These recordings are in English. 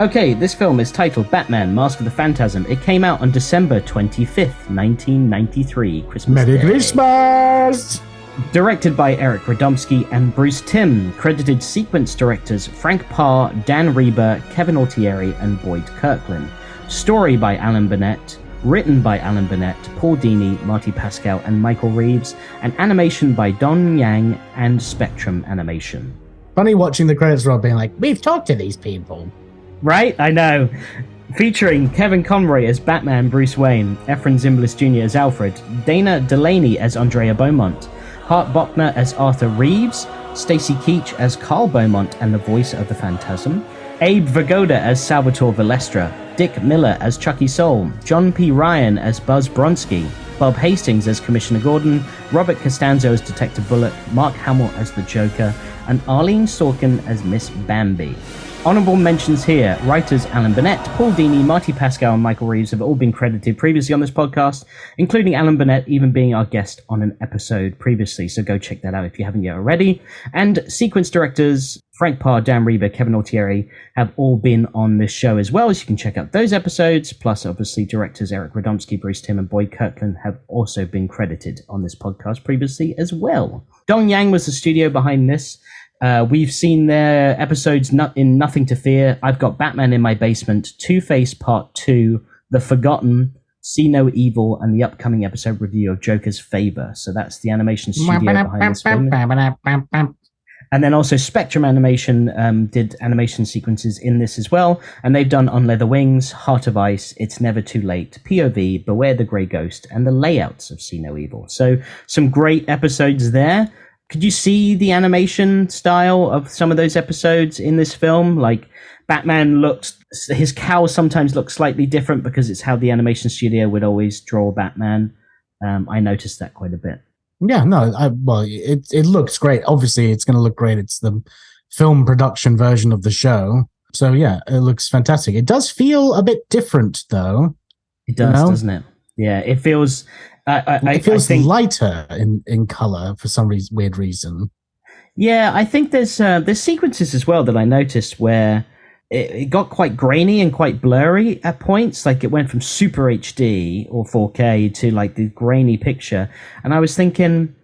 Okay, this film is titled Batman, Mask of the Phantasm. It came out on December 25th, 1993, Christmas Merry Day. Christmas! Directed by Eric Radomski and Bruce Timm. Credited sequence directors Frank Parr, Dan Reber, Kevin Altieri, and Boyd Kirkland. Story by Alan Burnett. Written by Alan Burnett, Paul Dini, Marty Pascal, and Michael Reeves. And animation by Don Yang and Spectrum Animation. Funny watching the credits roll being like, we've talked to these people. Right? I know. Featuring Kevin Conroy as Batman Bruce Wayne, Efren Zimbalist Jr. as Alfred, Dana Delaney as Andrea Beaumont, Hart Bochner as Arthur Reeves, Stacy Keach as Carl Beaumont and the voice of the Phantasm, Abe Vigoda as Salvatore Valestra, Dick Miller as Chucky Soul, John P. Ryan as Buzz Bronski, Bob Hastings as Commissioner Gordon, Robert Costanzo as Detective Bullock, Mark Hamill as the Joker, and Arlene Sorkin as Miss Bambi. Honorable mentions here, writers Alan Burnett, Paul Dini, Marty Pascal, and Michael Reeves have all been credited previously on this podcast, including Alan Burnett even being our guest on an episode previously, so go check that out if you haven't yet already. And sequence directors Frank Parr, Dan Reber, Kevin Altieri have all been on this show as well, so you can check out those episodes, plus obviously directors Eric Radomski, Bruce Timm, and Boyd Kirkland have also been credited on this podcast previously as well. Dong Yang was the studio behind this. We've seen their episodes in Nothing to Fear. I've got Batman in My Basement, Two-Face Part 2, The Forgotten, See No Evil, and the upcoming episode review of Joker's Favor. So that's the animation studio behind this film. And then also Spectrum Animation did animation sequences in this as well. And they've done On Leather Wings, Heart of Ice, It's Never Too Late, POV, Beware the Grey Ghost, and the layouts of See No Evil. So some great episodes there. Could you see the animation style of some of those episodes in this film? Like his cowl sometimes looks slightly different because it's how the animation studio would always draw Batman. I noticed that quite a bit. Yeah, no, it looks great. Obviously, it's going to look great. It's the film production version of the show. So yeah, it looks fantastic. It does feel a bit different though. It does, doesn't it? Yeah, it feels... it feels lighter in color for some weird reason. Yeah, I think there's sequences as well that I noticed where it got quite grainy and quite blurry at points. Like it went from super HD or 4K to like the grainy picture. And I was thinking,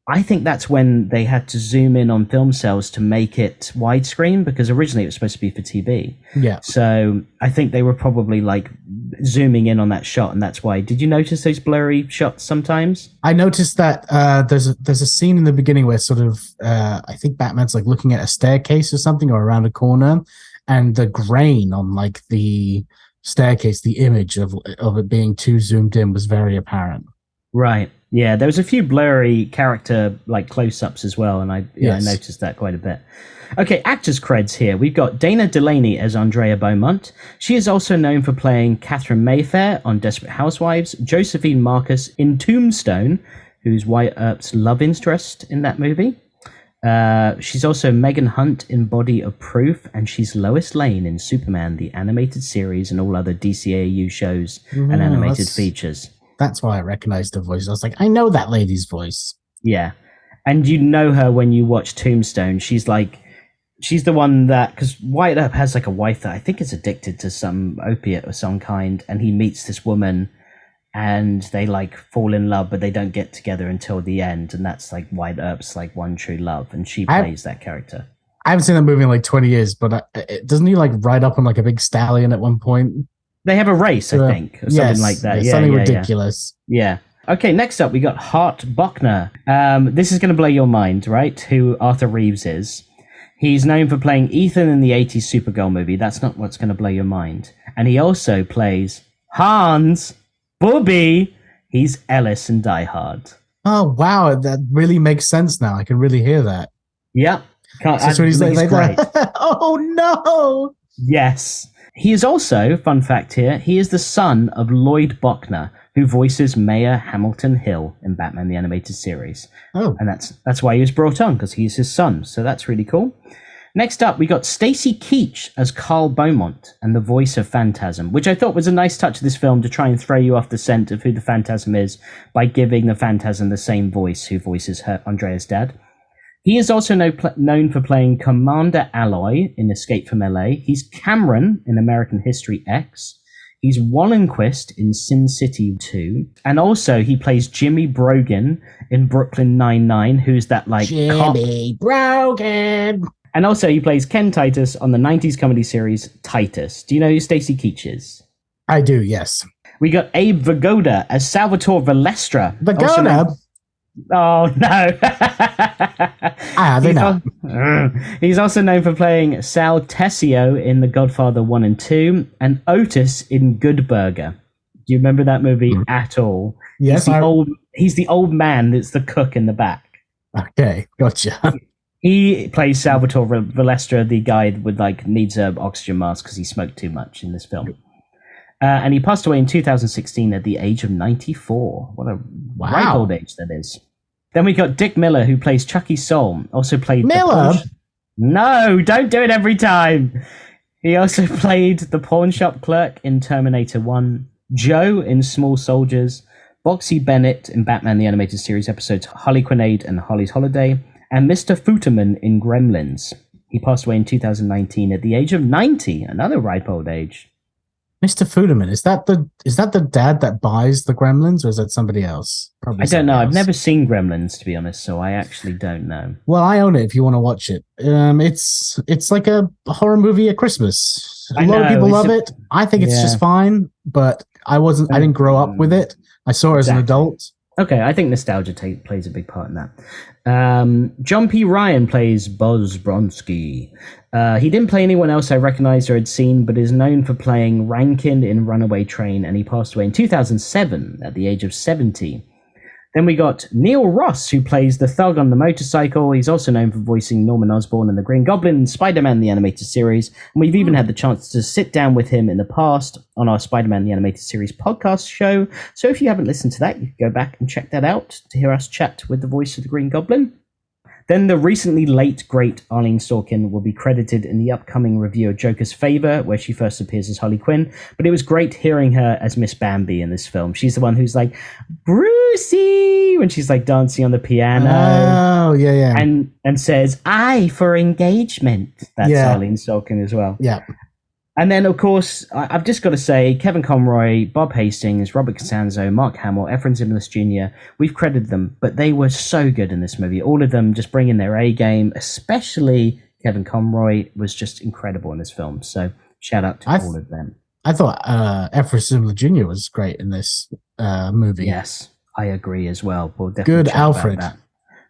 I think that's when they had to zoom in on film cells to make it widescreen, because originally it was supposed to be for TV. Yeah. So I think they were probably like zooming in on that shot, and that's why. Did you notice those blurry shots sometimes? I noticed that there's a scene in the beginning where sort of I think Batman's like looking at a staircase or something, or around a corner, and the grain on like the staircase, the image of it being too zoomed in was very apparent. Right. Yeah, there was a few blurry character like close-ups as well, and I noticed that quite a bit. Okay, actors creds here. We've got Dana Delaney as Andrea Beaumont. She is also known for playing Catherine Mayfair on Desperate Housewives, Josephine Marcus in Tombstone, who's Wyatt Earp's love interest in that movie. She's also Megan Hunt in Body of Proof, and she's Lois Lane in Superman, the animated series, and all other DCAU shows and animated features. That's why I recognized her voice. I was like, I know that lady's voice. Yeah. And you know her when you watch Tombstone. She's the one that, because Wyatt Earp has like a wife that I think is addicted to some opiate of some kind, and he meets this woman and they like fall in love, but they don't get together until the end. And that's like Wyatt Earp's like one true love. And she plays that character. I haven't seen that movie in like 20 years, but doesn't he like ride up on like a big stallion at one point? They have a race, I think, or something like that. Yeah, something ridiculous. Yeah. Okay, next up, we got Hart Bochner. This is going to blow your mind, right? Who Arthur Reeves is. He's known for playing Ethan in the 80s Supergirl movie. That's not what's going to blow your mind. And he also plays Hans, Bobby. He's Ellis in Die Hard. Oh, wow. That really makes sense now. I can really hear that. Yep. He's like great. Oh, no. Yes. He is also, fun fact here, he is the son of Lloyd Bochner, who voices Mayor Hamilton Hill in Batman the Animated Series. Oh. And that's why he was brought on, because he's his son. So that's really cool. Next up, we got Stacy Keach as Carl Beaumont and the voice of Phantasm, which I thought was a nice touch of this film to try and throw you off the scent of who the Phantasm is by giving the Phantasm the same voice who voices Andrea's dad. He is also known for playing Commander Alloy in Escape from LA. He's Cameron in American History X. He's Wallenquist in Sin City 2. And also he plays Jimmy Brogan in Brooklyn Nine-Nine, who's that like Jimmy Brogan. And also he plays Ken Titus on the 90s comedy series Titus. Do you know who Stacy Keach is? I do, yes. We got Abe Vigoda as Salvatore Valestra. Vigoda? Oh, no. They know. He's also known for playing Sal Tessio in The Godfather 1 and 2 and Otis in Good Burger. Do you remember that movie at all? Yes. He's the old man that's the cook in the back. Okay, gotcha. He plays Salvatore Valestra, the guy with needs an oxygen mask because he smoked too much in this film. And he passed away in 2016 at the age of 94. What a ripe old age that is. Then we got Dick Miller, who plays Chucky Soul. Also played Miller? No, don't do it every time. He also played the pawn shop clerk in Terminator 1, Joe in Small Soldiers, Boxy Bennett in Batman the Animated Series episodes Harley Quinade and Holly's Holiday, and Mr. Futerman in Gremlins. He passed away in 2019 at the age of 90, another ripe old age. Mr. Fuderman, is that the dad that buys the Gremlins, or is that somebody else? Probably I don't know. else. I've never seen Gremlins, to be honest, so I actually don't know. Well, I own it if you want to watch it. It's like a horror movie at Christmas. A lot of people love it. I think it's just fine, but I didn't grow up with it. I saw it as an adult. Okay, I think nostalgia plays a big part in that. John P. Ryan plays Buzz Bronski. He didn't play anyone else I recognized or had seen, but is known for playing Rankin in Runaway Train, and he passed away in 2007 at the age of 70. Then we got Neil Ross, who plays the thug on the motorcycle. He's also known for voicing Norman Osborn and the Green Goblin in Spider-Man the Animated Series, and we've even had the chance to sit down with him in the past on our Spider-Man the Animated Series podcast show. So if you haven't listened to that, you can go back and check that out to hear us chat with the voice of the Green Goblin. Then the recently late, great Arlene Sorkin will be credited in the upcoming review of Joker's Favor, where she first appears as Harley Quinn. But it was great hearing her as Miss Bambi in this film. She's the one who's like, Brucey, when she's like dancing on the piano. Oh, yeah. And says, I for engagement. That's Arlene Sorkin as well. Yeah. And then, of course, I've just got to say, Kevin Conroy, Bob Hastings, Robert Costanzo, Mark Hamill, Efren Zimbalist Jr., we've credited them, but they were so good in this movie. All of them just bringing their A game, especially Kevin Conroy was just incredible in this film. So shout out to all of them. I thought Efren Zimbalist Jr. was great in this movie. Yes, I agree as well. We'll definitely good Alfred. That.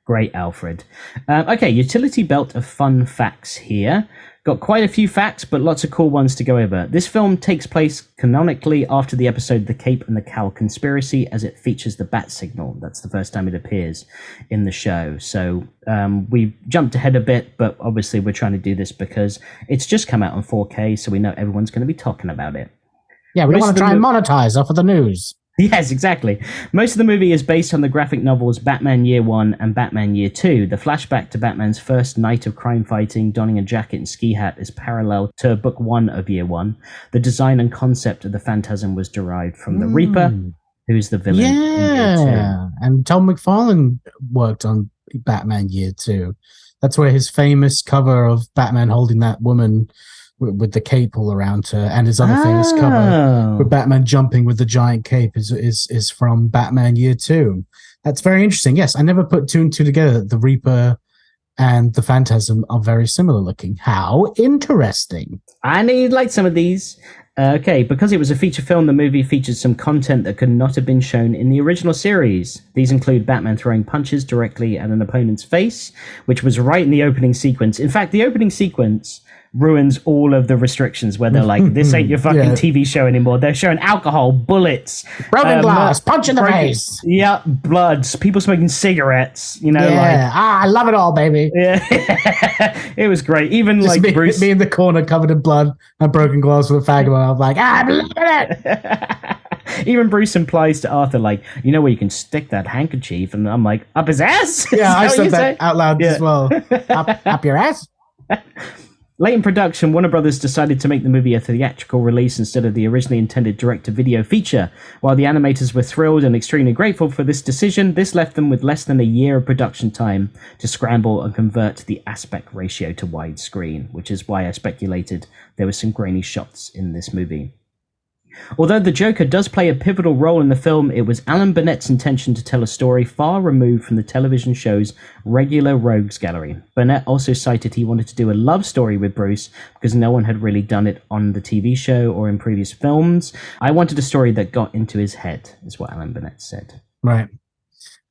Great Alfred. Okay, utility belt of fun facts here. Got quite a few facts, but lots of cool ones to go over. This film takes place canonically after the episode The Cape and the Cowl Conspiracy, as it features the bat signal. That's the first time it appears in the show. So we jumped ahead a bit, but obviously we're trying to do this because it's just come out on 4K, so we know everyone's going to be talking about it. Yeah, we don't want to try and monetize off of the news. Yes, exactly. Most of the movie is based on the graphic novels Batman Year 1 and Batman Year 2. The flashback to Batman's first night of crime fighting, donning a jacket and ski hat, is parallel to Book 1 of Year 1. The design and concept of the Phantasm was derived from the Reaper, who's the villain in Year 2. And Tom McFarlane worked on Batman Year 2. That's where his famous cover of Batman holding that woman with the cape all around her, and his other famous cover with Batman jumping with the giant cape is from Batman Year 2. That's very interesting. Yes, I never put two and two together. The Reaper and the Phantasm are very similar looking. How interesting. I knew you'd like some of these. Okay, because it was a feature film, the movie featured some content that could not have been shown in the original series. These include Batman throwing punches directly at an opponent's face, which was right in the opening sequence. In fact, the opening sequence ruins all of the restrictions where they're like, this ain't your fucking TV show anymore. They're showing alcohol, bullets, broken glass, punch in the face. Yeah, bloods, people smoking cigarettes, you know. Yeah, I love it all, baby. Yeah, it was great. Even just like me in the corner covered in blood and broken glass with a fag, and I was like, I'm loving it. Even Bruce implies to Arthur, like, you know where you can stick that handkerchief? And I'm like, up his ass? Yeah, I said that out loud as well. Up your ass? Late in production, Warner Brothers decided to make the movie a theatrical release instead of the originally intended direct-to-video feature. While the animators were thrilled and extremely grateful for this decision, this left them with less than a year of production time to scramble and convert the aspect ratio to widescreen, which is why I speculated there were some grainy shots in this movie. Although the Joker does play a pivotal role in the film, it was Alan Burnett's intention to tell a story far removed from the television show's regular rogues gallery. Burnett also cited he wanted to do a love story with Bruce because no one had really done it on the TV show or in previous films. I wanted a story that got into his head, is what Alan Burnett said. Right.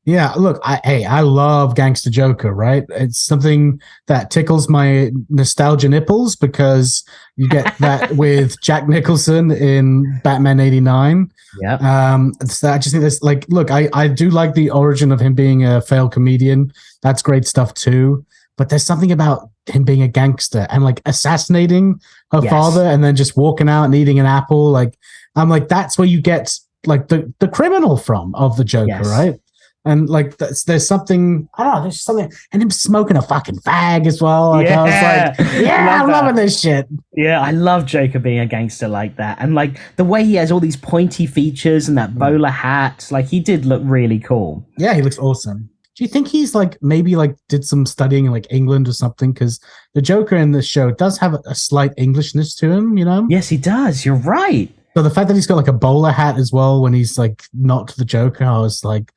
Yeah, look, I love Gangster Joker, right? It's something that tickles my nostalgia nipples because you get that with Jack Nicholson in Batman 89. Yeah. So I just think this, like, look, I do like the origin of him being a failed comedian. That's great stuff too. But there's something about him being a gangster and like assassinating her father and then just walking out and eating an apple. Like, I'm like, that's where you get like the criminal of the Joker, right? And like, there's something, I don't know, there's something, and him smoking a fucking fag as well. Like, I was like, I'm loving this shit. Yeah, I love Joker being a gangster like that. And like the way he has all these pointy features and that bowler hat, like he did look really cool. Yeah, he looks awesome. Do you think he's like, maybe like did some studying in like England or something? Because the Joker in this show does have a slight Englishness to him, you know? Yes, he does. You're right. So the fact that he's got like a bowler hat as well when he's like not the Joker, I was like,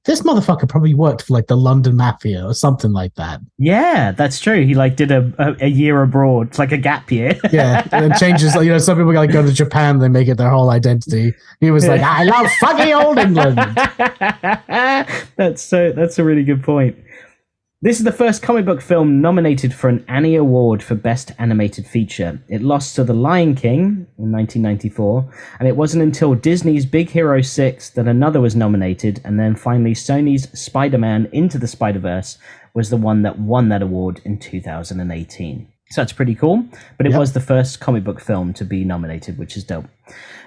this motherfucker probably worked for like the London Mafia or something like that. Yeah, that's true. He like did a year abroad. It's like a gap year. Yeah, and it changes. You know, some people like go to Japan, they make it their whole identity. He was like, I love fucking old England. That's a really good point. This is the first comic book film nominated for an Annie Award for Best Animated Feature. It lost to The Lion King in 1994, and it wasn't until Disney's Big Hero 6 that another was nominated, and then finally Sony's Spider-Man Into the Spider-Verse was the one that won that award in 2018. So that's pretty cool, but it was the first comic book film to be nominated, which is dope.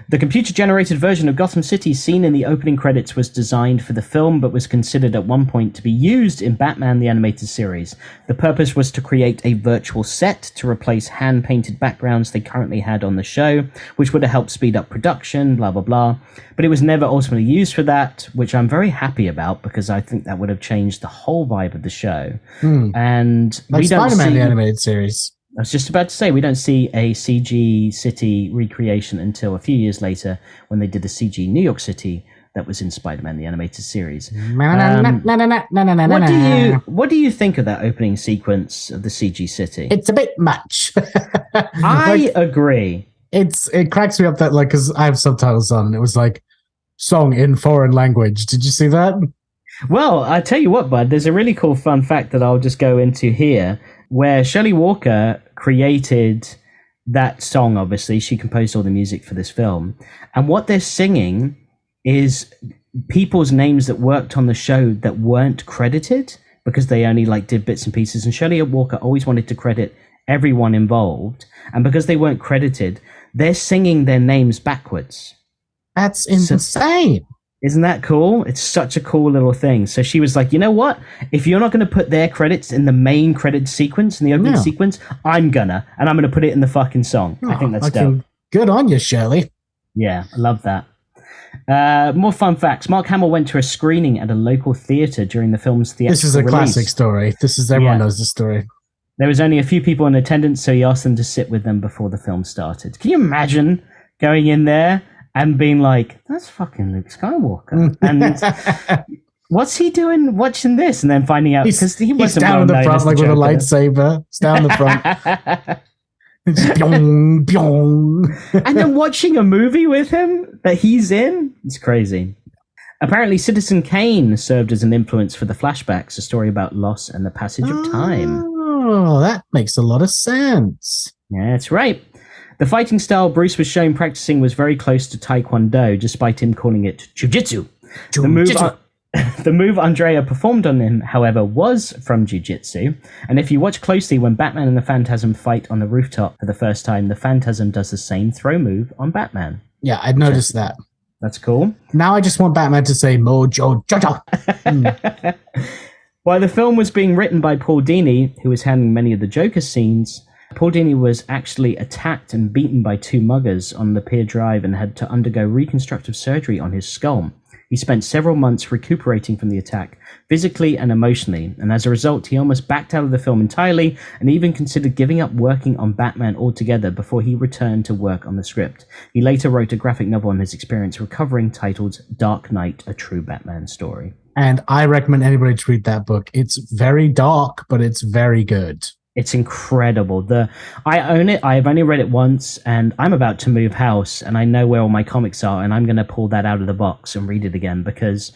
The computer-generated version of Gotham City seen in the opening credits was designed for the film, but was considered at one point to be used in Batman the Animated Series. The purpose was to create a virtual set to replace hand-painted backgrounds they currently had on the show, which would have helped speed up production, blah, blah, blah. But it was never ultimately used for that, which I'm very happy about, because I think that would have changed the whole vibe of the show. And like we don't Spider-Man see... the Animated Series. I was just about to say, we don't see a CG city recreation until a few years later when they did the CG New York City that was in Spider-Man the Animated Series. What do you think of that opening sequence of the CG city? It's a bit much. I agree. It cracks me up that, like, because I have subtitles on, and it was like, song in foreign language. Did you see that? Well, I tell you what, bud, there's a really cool fun fact that I'll just go into here, where Shelley Walker created that song. Obviously, she composed all the music for this film, and what they're singing is people's names that worked on the show that weren't credited because they only like did bits and pieces, and Shelley Walker always wanted to credit everyone involved, and because they weren't credited, they're singing their names backwards. That's insane. Isn't that cool? It's such a cool little thing. So she was like, you know what? If you're not going to put their credits in the main credit sequence, in the opening sequence, I'm going to put it in the fucking song. I think that's dope. Good on you, Shirley. Yeah, I love that. More fun facts. Mark Hamill went to a screening at a local theater during the film's theatrical This is a release. classic story. Everyone knows the story. There was only a few people in attendance, so he asked them to sit with them before the film started. Can you imagine going in there and being like, that's fucking Luke Skywalker. And what's he doing watching this? And then finding out, because he wasn't down in the front, like with a lightsaber. It's down the front. It's byong, byong. And then watching a movie with him that he's in. It's crazy. Apparently, Citizen Kane served as an influence for the flashbacks, a story about loss and the passage of time. Oh, that makes a lot of sense. Yeah, that's right. The fighting style Bruce was shown practicing was very close to Taekwondo, despite him calling it Jiu-Jitsu. The move Andrea performed on him, however, was from Jiu-Jitsu. And if you watch closely, when Batman and the Phantasm fight on the rooftop for the first time, the Phantasm does the same throw move on Batman. Yeah, I'd noticed that. That's cool. Now I just want Batman to say Mojo Jojo. While the film was being written by Paul Dini, who was handling many of the Joker scenes, Paul Dini was actually attacked and beaten by 2 muggers on the Pier Drive and had to undergo reconstructive surgery on his skull. He spent several months recuperating from the attack, physically and emotionally, and as a result, he almost backed out of the film entirely and even considered giving up working on Batman altogether before he returned to work on the script. He later wrote a graphic novel on his experience recovering titled Dark Knight, A True Batman Story. And I recommend anybody to read that book. It's very dark, but it's very good. It's incredible. I own it. I've only read it once, and I'm about to move house, and I know where all my comics are, and I'm going to pull that out of the box and read it again, because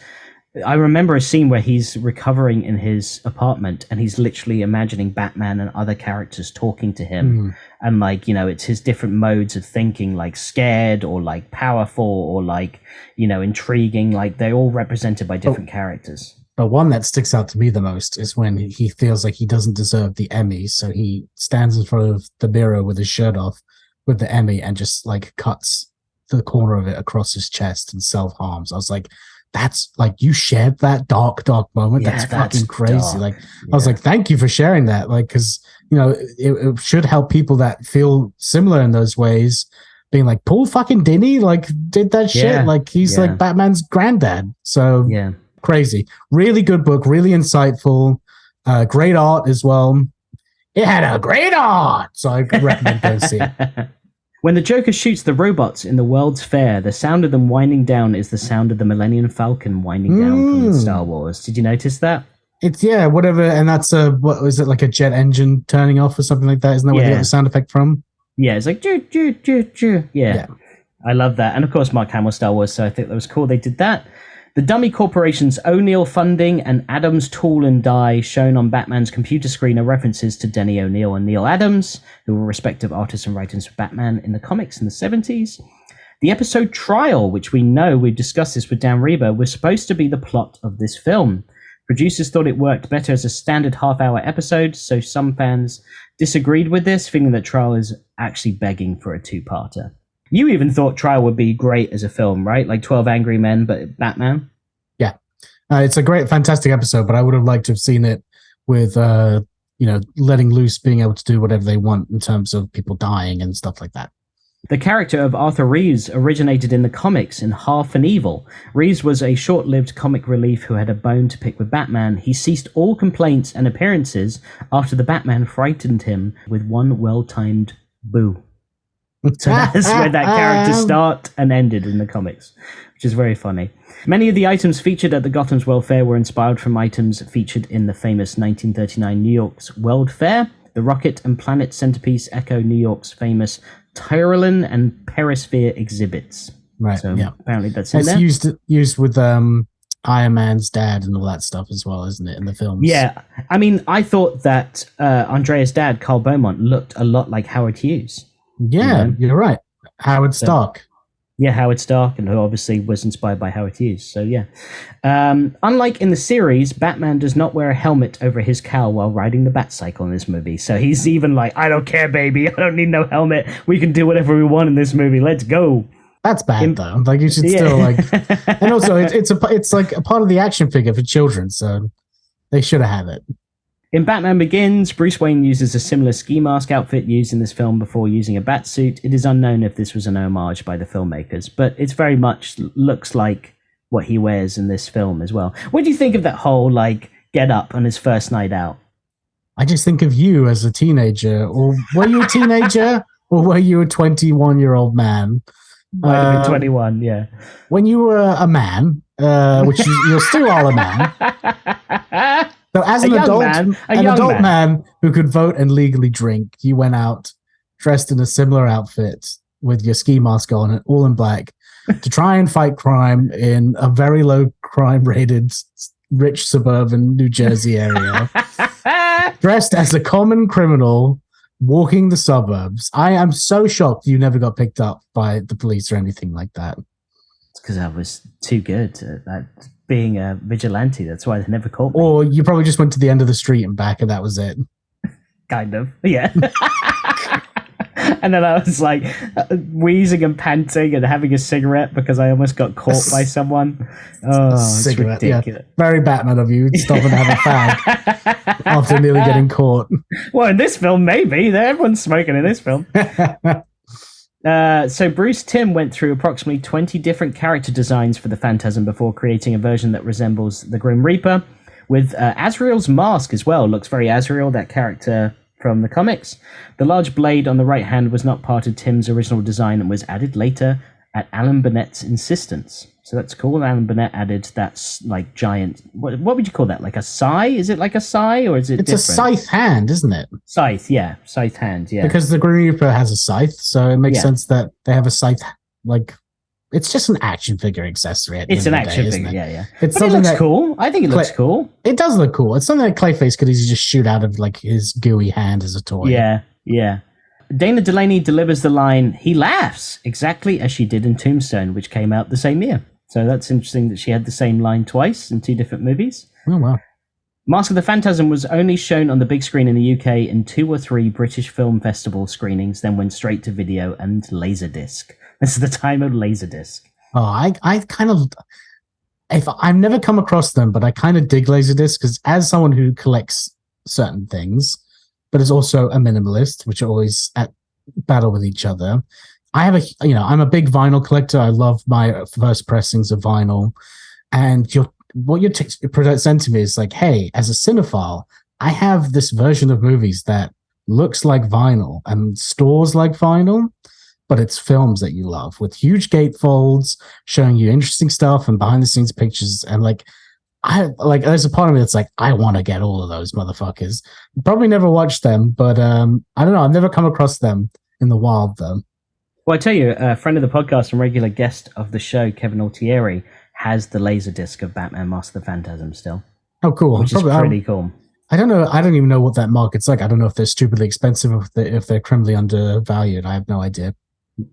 I remember a scene where he's recovering in his apartment, and he's literally imagining Batman and other characters talking to him. And, like, you know, it's his different modes of thinking, like scared or like powerful or like, you know, intriguing. Like, they're all represented by different characters. But one that sticks out to me the most is when he feels like he doesn't deserve the Emmy. So he stands in front of the mirror with his shirt off with the Emmy and just like cuts the corner of it across his chest and self-harms. I was like, that's like, you shared that dark moment. Yeah, that's fucking crazy. dark. Like, I was like, thank you for sharing that. Like, cause you know, it should help people that feel similar in those ways, being like, Paul fucking Dini, like, did that shit. Like, he's like Batman's granddad. So yeah. Crazy. Really good book, really insightful, great art as well. It had a great art, so I recommend go see it. When the Joker shoots the robots in the World's Fair, the sound of them winding down is the sound of the Millennium Falcon winding down from Star Wars. Did you notice that? It's, whatever, and that's what was it, like a jet engine turning off or something like that? Isn't that where they got the sound effect from? Yeah, it's like, joo, joo, joo, joo. Yeah, I love that. And of course, Mark Hamill, Star Wars, so I think that was cool they did that. The dummy corporation's O'Neill funding and Adams tool and die shown on Batman's computer screen are references to Denny O'Neill and Neil Adams, who were respective artists and writers for Batman in the comics in the 70s. The episode Trial, which we know, we've discussed this with Dan Reba, was supposed to be the plot of this film. Producers thought it worked better as a standard half-hour episode, so some fans disagreed with this, feeling that Trial is actually begging for a two-parter. You even thought Trial would be great as a film, right? Like 12 Angry Men, but Batman? Yeah. It's a great, fantastic episode, but I would have liked to have seen it with, letting loose, being able to do whatever they want in terms of people dying and stuff like that. The character of Arthur Reeves originated in the comics in Half an Evil. Reeves was a short-lived comic relief who had a bone to pick with Batman. He ceased all complaints and appearances after the Batman frightened him with one well-timed boo. So that's where that character started and ended in the comics, which is very funny. Many of the items featured at the Gotham's World Fair were inspired from items featured in the famous 1939 New York's World Fair. The rocket and planet centerpiece echo New York's famous Tyrolean and Perisphere exhibits. Right. So apparently that's in it's there. used with Iron Man's dad and all that stuff as well, isn't it, in the films? Yeah. I mean, I thought that Andrea's dad, Carl Beaumont, looked a lot like Howard Hughes. Yeah, you're right. Howard Stark. Yeah, Howard Stark, and who obviously was inspired by Howard Hughes. So, yeah. Unlike in the series, Batman does not wear a helmet over his cowl while riding the Batcycle in this movie. So he's even like, I don't care, baby. I don't need no helmet. We can do whatever we want in this movie. Let's go. That's bad, though. Like, you should still, like... And also, it's like a part of the action figure for children, so they should have had it. In Batman Begins, Bruce Wayne uses a similar ski mask outfit used in this film before using a bat suit. It is unknown if this was an homage by the filmmakers, but it's very much looks like what he wears in this film as well. What do you think of that whole, like, get up on his first night out? I just think of you as a teenager. Or were you a teenager? Or were you a 21-year-old man? Might have been 21, yeah. When you were a man, which you're still all a man... So as an adult man who could vote and legally drink, you went out dressed in a similar outfit with your ski mask on and all in black to try and fight crime in a very low crime rated rich suburban New Jersey area. Dressed as a common criminal walking the suburbs. I am so shocked you never got picked up by the police or anything like that. It's because I was too good at being a vigilante. That's why they never caught me. Or you probably just went to the end of the street and back and that was it. Kind of, yeah. And then I was like wheezing and panting and having a cigarette because I almost got caught by someone. Oh, it's ridiculous. Yeah. Very Batman of you. Stop and have a fag after nearly getting caught. Well, in this film, maybe. Everyone's smoking in this film. So Bruce Timm went through approximately 20 different character designs for the Phantasm before creating a version that resembles the Grim Reaper, with Azrael's mask as well. Looks very Azrael, that character from the comics. The large blade on the right hand was not part of Timm's original design and was added later at Alan Burnett's insistence. So that's cool. Alan Burnett added that like giant. What would you call that? Like a scythe? Is it like a scythe or is it? It's different? A scythe hand, isn't it? Scythe, yeah, scythe hand, yeah. Because the Grim Reaper has a scythe, so it makes sense that they have a scythe. Like, it's just an action figure accessory. It's an action figure, yeah. It's but something it looks cool. I think it looks cool. It does look cool. It's something that Clayface could easily just shoot out of like his gooey hand as a toy. Yeah, yeah. Dana Delaney delivers the line, "He laughs," exactly as she did in Tombstone, which came out the same year. So that's interesting that she had the same line twice in two different movies. Oh, wow. Mask of the Phantasm was only shown on the big screen in the UK in 2 or 3 British Film Festival screenings, then went straight to video and LaserDisc. This is the time of LaserDisc. Oh, I kind of... I've never come across them, but I kind of dig LaserDisc because as someone who collects certain things, but is also a minimalist, which are always at battle with each other, I'm a big vinyl collector. I love my first pressings of vinyl. And what you're presenting me is like, hey, as a cinephile, I have this version of movies that looks like vinyl and stores like vinyl, but it's films that you love with huge gatefolds showing you interesting stuff and behind the scenes pictures. And there's a part of me that's like, I want to get all of those motherfuckers. Probably never watched them, but I don't know. I've never come across them in the wild though. Well, I tell you, a friend of the podcast and regular guest of the show, Kevin Altieri, has the LaserDisc of Batman Mask of the Phantasm still. Oh, cool. Which is pretty cool. I don't know. I don't even know what that market's like. I don't know if they're stupidly expensive or if they're criminally undervalued. I have no idea.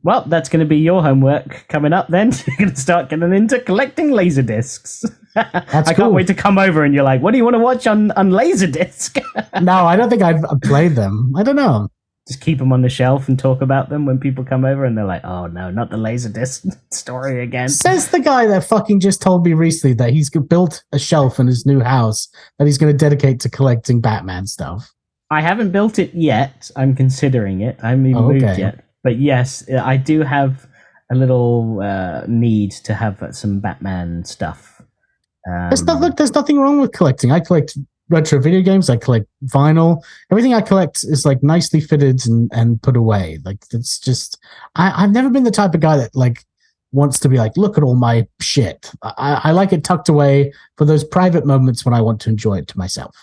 Well, that's going to be your homework coming up then. You're going to start getting into collecting LaserDiscs. I can't wait to come over and you're like, what do you want to watch on LaserDisc? No, I don't think I've played them. I don't know. Just keep them on the shelf and talk about them when people come over and they're like, oh no, not the LaserDisc story again. Says the guy that fucking just told me recently that he's built a shelf in his new house that he's going to dedicate to collecting Batman stuff. I haven't built it yet. I'm considering it. I haven't even moved yet. But yes, I do have a little need to have some Batman stuff. There's nothing wrong with collecting. I collect retro video games. I collect vinyl. Everything I collect is like nicely fitted and put away. Like it's just, I've never been the type of guy that like wants to be like, look at all my shit. I like it tucked away for those private moments when I want to enjoy it to myself.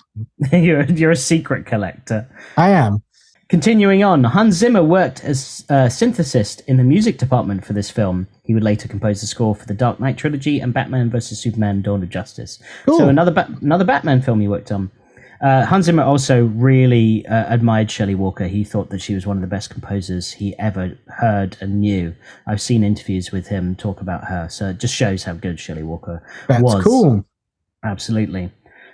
You're a secret collector. I am. Continuing on, Hans Zimmer worked as a synthesist in the music department for this film. He would later compose the score for the Dark Knight trilogy and Batman vs. Superman: Dawn of Justice. Cool. So another Batman film he worked on. Hans Zimmer also really admired Shelley Walker. He thought that she was one of the best composers he ever heard and knew. I've seen interviews with him talk about her, so it just shows how good Shelley Walker was. That's cool. Absolutely.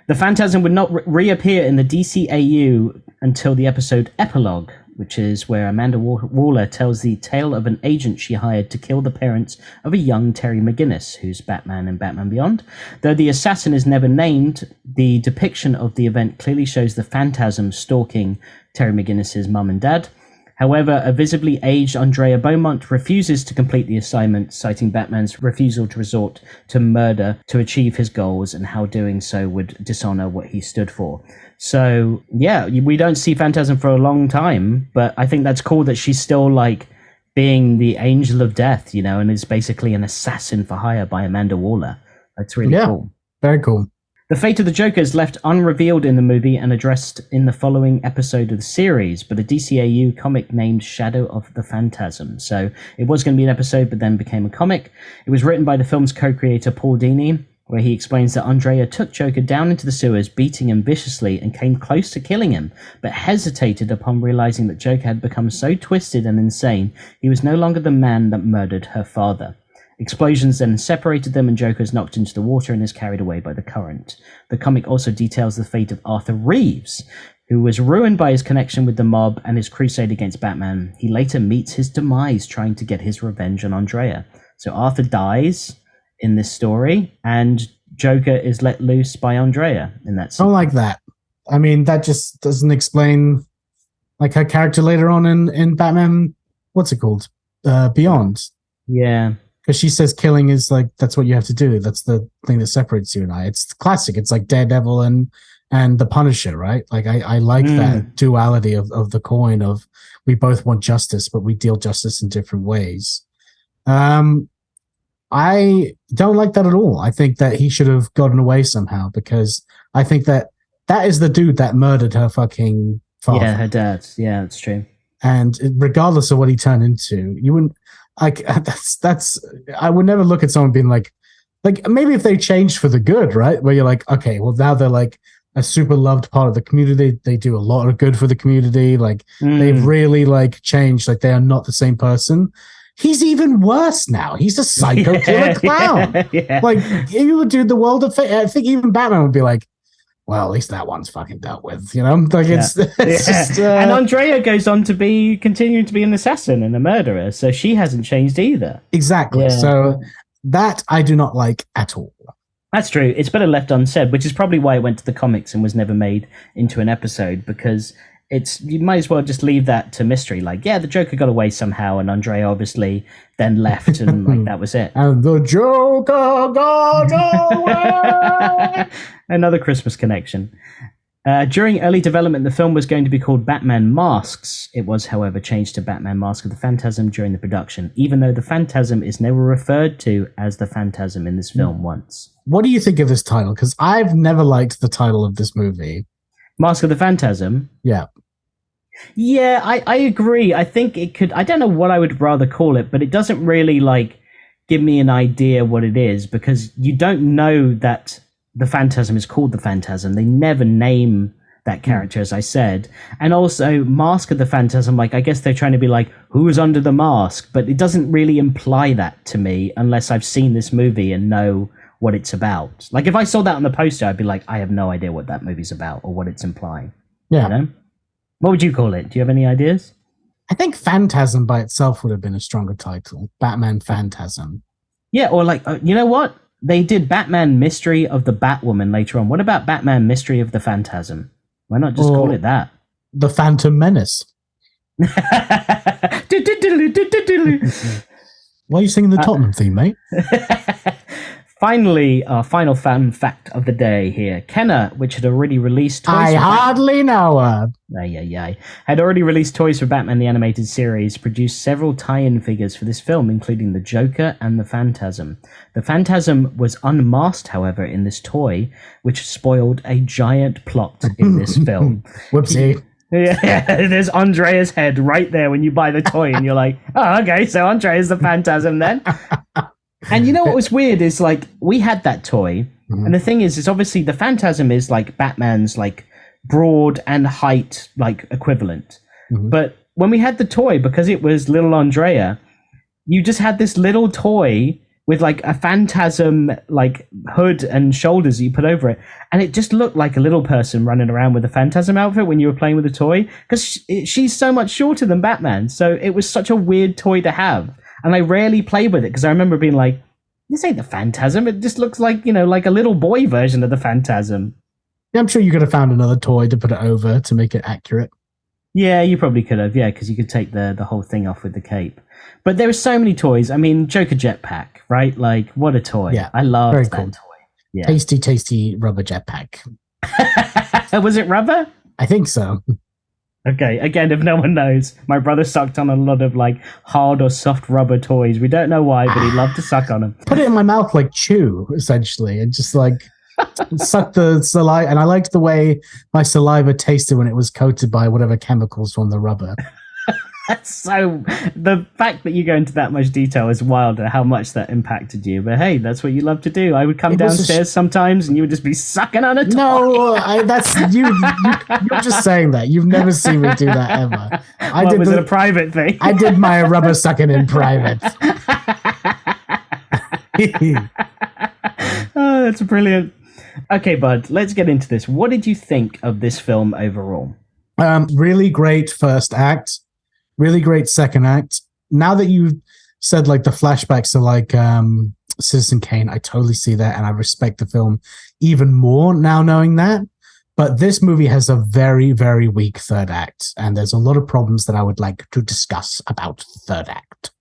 The Phantasm would not reappear in the DCAU until the episode Epilogue, which is where Amanda Waller tells the tale of an agent she hired to kill the parents of a young Terry McGinnis, who's Batman in Batman Beyond. Though the assassin is never named, the depiction of the event clearly shows the Phantasm stalking Terry McGinnis's mum and dad. However, a visibly aged Andrea Beaumont refuses to complete the assignment, citing Batman's refusal to resort to murder to achieve his goals and how doing so would dishonor what he stood for. So, yeah, we don't see Phantasm for a long time, but I think that's cool that she's still, like, being the angel of death, you know, and is basically an assassin for hire by Amanda Waller. That's really cool. Very cool. The fate of the Joker is left unrevealed in the movie and addressed in the following episode of the series, but a DCAU comic named Shadow of the Phantasm. So it was going to be an episode, but then became a comic. It was written by the film's co-creator Paul Dini, where he explains that Andrea took Joker down into the sewers, beating him viciously, and came close to killing him, but hesitated upon realizing that Joker had become so twisted and insane, he was no longer the man that murdered her father. Explosions then separated them and Joker is knocked into the water and is carried away by the current. The comic also details the fate of Arthur Reeves, who was ruined by his connection with the mob and his crusade against Batman. He later meets his demise trying to get his revenge on Andrea. So Arthur dies in this story, and Joker is let loose by Andrea in that scene. I don't like that. I mean, that just doesn't explain like her character later on in Batman. What's it called? Beyond. Yeah. Because she says killing is like, that's what you have to do. That's the thing that separates you and I. It's classic. It's like Daredevil and the Punisher, right? Like I like that duality of the coin of we both want justice, but we deal justice in different ways. I don't like that at all. I think that he should have gotten away somehow, because I think that is the dude that murdered her fucking father. Yeah, her dad. Yeah, that's true. And regardless of what he turned into, you wouldn't like that's I would never look at someone being like maybe if they changed for the good, right? Where you're like, okay, well now they're like a super loved part of the community. They do a lot of good for the community. Like they've really like changed. Like they are not the same person. He's even worse now. He's a psycho killer clown. Yeah. Like you would do the world of I think even Batman would be like, well, at least that one's fucking dealt with, you know? Like it's just, and Andrea goes on to continue to be an assassin and a murderer, so she hasn't changed either. Exactly. Yeah. So that I do not like at all. That's true. It's better left unsaid, which is probably why it went to the comics and was never made into an episode, because you might as well just leave that to mystery. Like, yeah, the Joker got away somehow, and Andrea obviously then left, and like that was it. And the Joker got away. Another Christmas connection. During early development, the film was going to be called Batman Masks. It was, however, changed to Batman Mask of the Phantasm during the production, even though the Phantasm is never referred to as the Phantasm in this film once. What do you think of this title? Because I've never liked the title of this movie. Mask of the Phantasm? Yeah. Yeah, I agree. I think it could... I don't know what I would rather call it, but it doesn't really, like, give me an idea what it is, because you don't know that the Phantasm is called the Phantasm. They never name that character, as I said. And also, Mask of the Phantasm, like, I guess they're trying to be like, who's under the mask? But it doesn't really imply that to me unless I've seen this movie and know what it's about. Like, if I saw that on the poster, I'd be like, I have no idea what that movie's about or what it's implying. Yeah. You know? What would you call it? Do you have any ideas? I think Phantasm by itself would have been a stronger title. Batman Phantasm. Yeah, or like, you know what? They did Batman Mystery of the Batwoman later on. What about Batman Mystery of the Phantasm? Why not just call it that? The Phantom Menace. Why are you singing the Tottenham theme, mate? Finally, our final fun fact of the day here. Kenner, which had already released toys... I hardly know her. Had already released toys for Batman the Animated Series, produced several tie-in figures for this film, including the Joker and the Phantasm. The Phantasm was unmasked, however, in this toy, which spoiled a giant plot in this film. Whoopsie. Yeah, there's Andrea's head right there when you buy the toy, and you're like, oh, okay, so Andrea's the Phantasm then. And you know what was weird is, like, we had that toy, and the thing is obviously the Phantasm is like Batman's like broad and height like equivalent. But when we had the toy, because it was little Andrea, you just had this little toy with like a Phantasm like hood and shoulders that you put over it, and it just looked like a little person running around with a Phantasm outfit when you were playing with the toy, because she's so much shorter than Batman, so it was such a weird toy to have. And I rarely played with it, because I remember being like, this ain't the Phantasm. It just looks like, you know, like a little boy version of the Phantasm. Yeah, I'm sure you could have found another toy to put it over to make it accurate. Yeah, you probably could have, yeah, because you could take the whole thing off with the cape. But there were so many toys. I mean, Joker Jetpack, right? Like, what a toy. Yeah, I loved very that cool toy. Yeah. Tasty rubber jetpack. Was it rubber? I think so. Okay, again, if no one knows, my brother sucked on a lot of like hard or soft rubber toys. We don't know why, but he loved to suck on them. Put it in my mouth like chew, essentially, and just like suck the saliva. And I liked the way my saliva tasted when it was coated by whatever chemicals from the rubber. So the fact that you go into that much detail is wild at how much that impacted you. But hey, that's what you love to do. I would come downstairs sometimes and you would just be sucking on a toy. No, that's you're just saying that. You've never seen me do that ever. Was it a private thing? I did my rubber sucking in private. Oh, that's brilliant. Okay, bud, let's get into this. What did you think of this film overall? Really great first act, really great second act. Now that you said like the flashbacks are like Citizen Kane, I totally see that, and I respect the film even more now knowing that. But this movie has a very, very weak third act, and there's a lot of problems that I would like to discuss about the third act.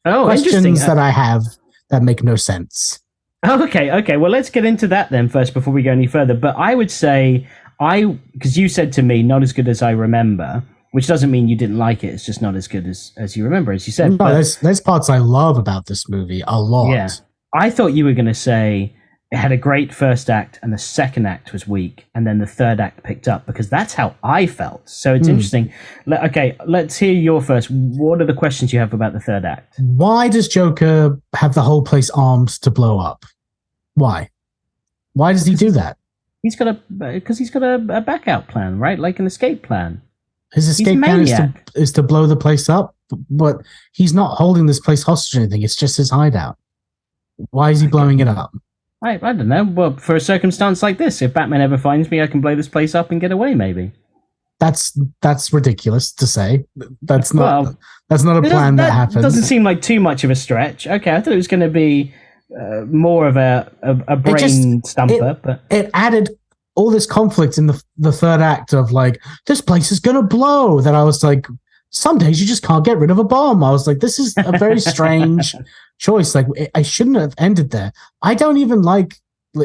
Oh, questions that I have that make no sense. Oh, okay. Well, let's get into that then first before we go any further. But I would say because you said to me, not as good as I remember, which doesn't mean you didn't like it. It's just not as good as you remember, as you said. No, there's parts I love about this movie a lot. Yeah. I thought you were going to say it had a great first act and the second act was weak and then the third act picked up, because that's how I felt. So it's interesting. Okay, let's hear your first. What are the questions you have about the third act? Why does Joker have the whole place armed to blow up? Why does he do that? He's got a back out plan, right? Like an escape plan. His escape plan is to blow the place up, but he's not holding this place hostage or anything. It's just his hideout. Why is he blowing it up? I don't know. Well, for a circumstance like this, if Batman ever finds me, I can blow this place up and get away, maybe. That's ridiculous to say. That's not a plan that happens. Doesn't seem like too much of a stretch. Okay, I thought it was going to be more of a brain stumper, but it added all this conflict in the third act of like, this place is gonna blow, that I was like, some days you just can't get rid of a bomb. I was like, this is a very strange choice. Like, I shouldn't have ended there. I don't even like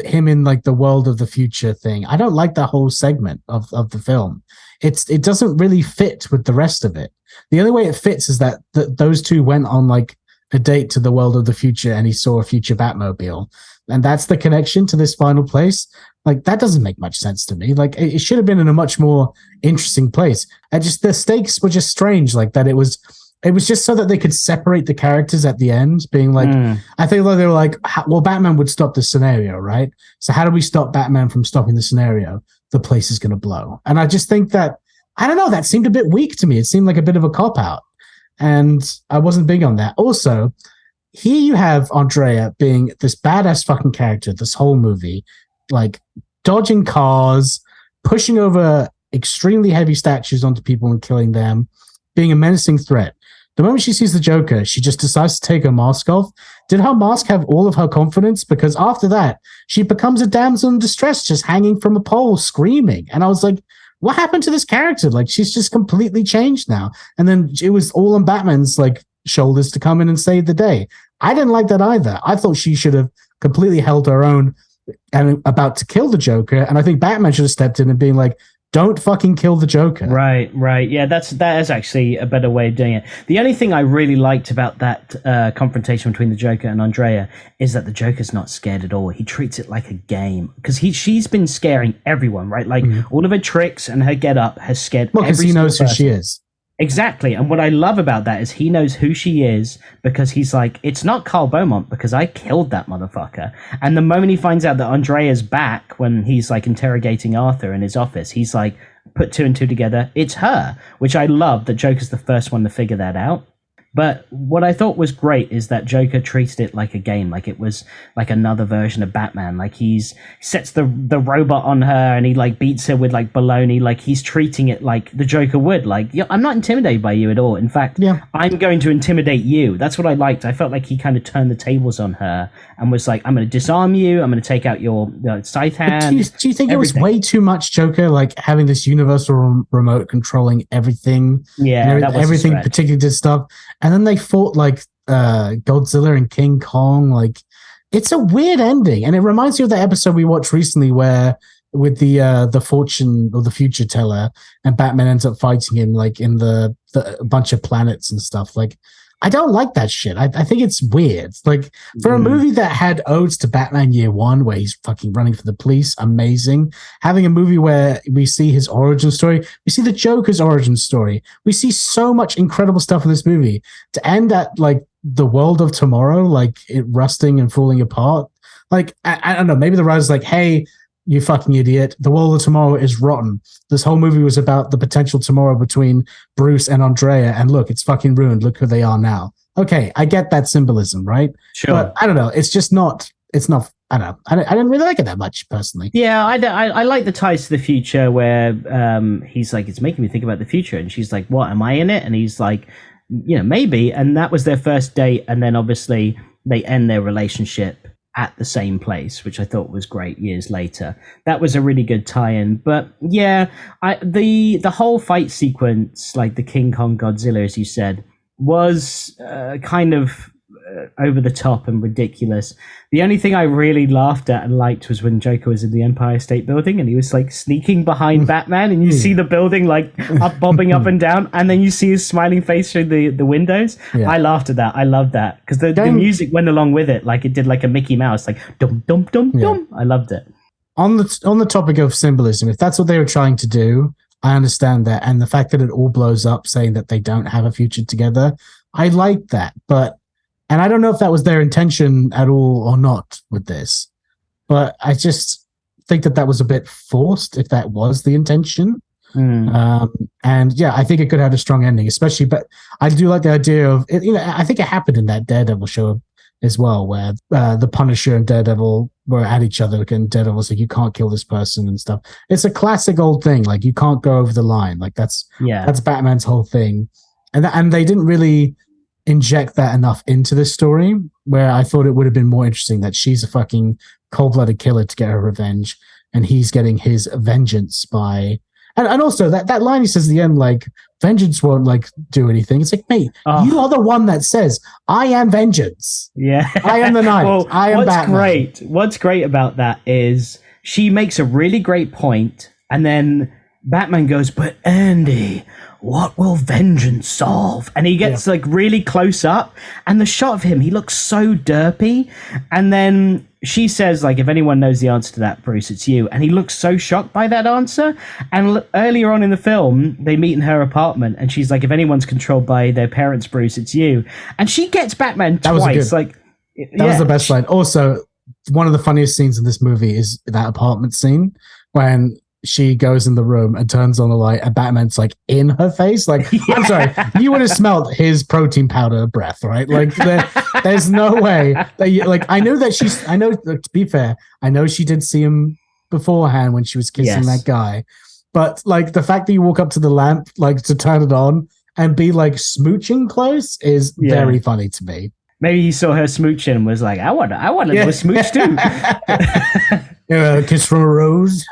him in like the world of the future thing. I don't like that whole segment of the film. It doesn't really fit with the rest of it. The only way it fits is that those two went on like a date to the world of the future and he saw a future Batmobile, and that's the connection to this final place. Like, that doesn't make much sense to me. Like, it should have been in a much more interesting place. And just the stakes were just strange, like that. It was just so that they could separate the characters at the end, being like, I think they were like, well, Batman would stop this scenario, right? So how do we stop Batman from stopping the scenario? The place is going to blow. And I just think that, I don't know, that seemed a bit weak to me. It seemed like a bit of a cop-out. And I wasn't big on that. Also, here you have Andrea being this badass fucking character this whole movie, like dodging cars, pushing over extremely heavy statues onto people and killing them, being a menacing threat. The moment she sees the Joker, she just decides to take her mask off. Did her mask have all of her confidence? Because after that, she becomes a damsel in distress, just hanging from a pole, screaming. And I was like, what happened to this character? Like, she's just completely changed now. And then it was all on Batman's like shoulders to come in and save the day. I didn't like that either. I thought she should have completely held her own and about to kill the Joker. And I think Batman should have stepped in and being like, don't fucking kill the Joker. Right. Yeah, that is actually a better way of doing it. The only thing I really liked about that confrontation between the Joker and Andrea is that the Joker's not scared at all. He treats it like a game, because she's been scaring everyone, right? Like all of her tricks and her get up has scared every because he knows who she is. Exactly. And what I love about that is he knows who she is, because he's like, it's not Carl Beaumont, because I killed that motherfucker. And the moment he finds out that Andrea's back, when he's like interrogating Arthur in his office, he's like, put two and two together, it's her, which I love that Joker's the first one to figure that out. But what I thought was great is that Joker treated it like a game, like it was like another version of Batman. Like sets the robot on her and he like beats her with like baloney. Like he's treating it like the Joker would. Like, yeah, I'm not intimidated by you at all. In fact, I'm going to intimidate you. That's what I liked. I felt like he kind of turned the tables on her and was like, I'm going to disarm you. I'm going to take out your scythe hand. Do you think it was way too much Joker, like having this universal remote controlling everything? Yeah, that was everything particularly did stuff. And then they fought like Godzilla and King Kong. Like, it's a weird ending, and it reminds me of the episode we watched recently where with the fortune or the future teller, and Batman ends up fighting him like in the bunch of planets and stuff. Like, I don't like that shit. I think it's weird. Like, for a movie that had odes to Batman Year One, where he's fucking running for the police, amazing. Having a movie where we see his origin story, we see the Joker's origin story, we see so much incredible stuff in this movie, to end at like the world of tomorrow, like it rusting and falling apart. Like, I don't know, maybe the writer's like, hey, you fucking idiot, the world of tomorrow is rotten. This whole movie was about the potential tomorrow between Bruce and Andrea, and look, it's fucking ruined. Look who they are now. Okay, I get that symbolism, right? Sure. But I don't know, it's just not, it's not I don't know. I didn't really like it that much personally. Yeah, I like the ties to the future where he's like, it's making me think about the future, and she's like, what, am I in it? And he's like, maybe. And that was their first date, and then obviously they end their relationship at the same place, which I thought was great years later. That was a really good tie-in. But yeah, the whole fight sequence, like the King Kong Godzilla, as you said, was kind of over the top and ridiculous. The only thing I really laughed at and liked was when Joker was in the Empire State Building and he was like sneaking behind Batman, and you see the building like bobbing up and down, and then you see his smiling face through the windows. Yeah. I laughed at that. I loved that because the music went along with it, like it did like a Mickey Mouse, like dum dum dum dum. I loved it. On the topic of symbolism, if that's what they were trying to do, I understand that, and the fact that it all blows up saying that they don't have a future together, I like that, and I don't know if that was their intention at all or not with this, but I just think that was a bit forced if that was the intention. And yeah, I think it could have a strong ending, especially, but I do like the idea of it. I think it happened in that Daredevil show as well, where the Punisher and Daredevil were at each other, and Daredevil's like, you can't kill this person and stuff. It's a classic old thing. Like, you can't go over the line. Like that's Batman's whole thing. And they didn't really inject that enough into this story, where I thought it would have been more interesting that she's a fucking cold-blooded killer to get her revenge, and he's getting his vengeance by... And also, that line he says at the end, like, vengeance won't, like, do anything. It's like, mate, you are the one that says, I am vengeance. Yeah. I am the knight. Well, I am Batman. What's great about that is she makes a really great point, and then Batman goes, but Andy... what will vengeance solve? And he gets like really close up, and the shot of him, he looks so derpy. And then she says, like, if anyone knows the answer to that, Bruce, it's you. And he looks so shocked by that answer. And earlier on in the film, they meet in her apartment, and she's like, if anyone's controlled by their parents, Bruce, it's you. And she gets Batman twice. That was the best line. Also, one of the funniest scenes in this movie is that apartment scene when she goes in the room and turns on the light, and Batman's like in her face. Like, I'm sorry, you would have smelled his protein powder breath, right? Like, there's no way that you, like, I know, to be fair, I know she did see him beforehand when she was kissing that guy, but like the fact that you walk up to the lamp, like to turn it on and be like smooching close is very funny to me. Maybe he saw her smooching and was like, I want to smooch too. A kiss from a rose.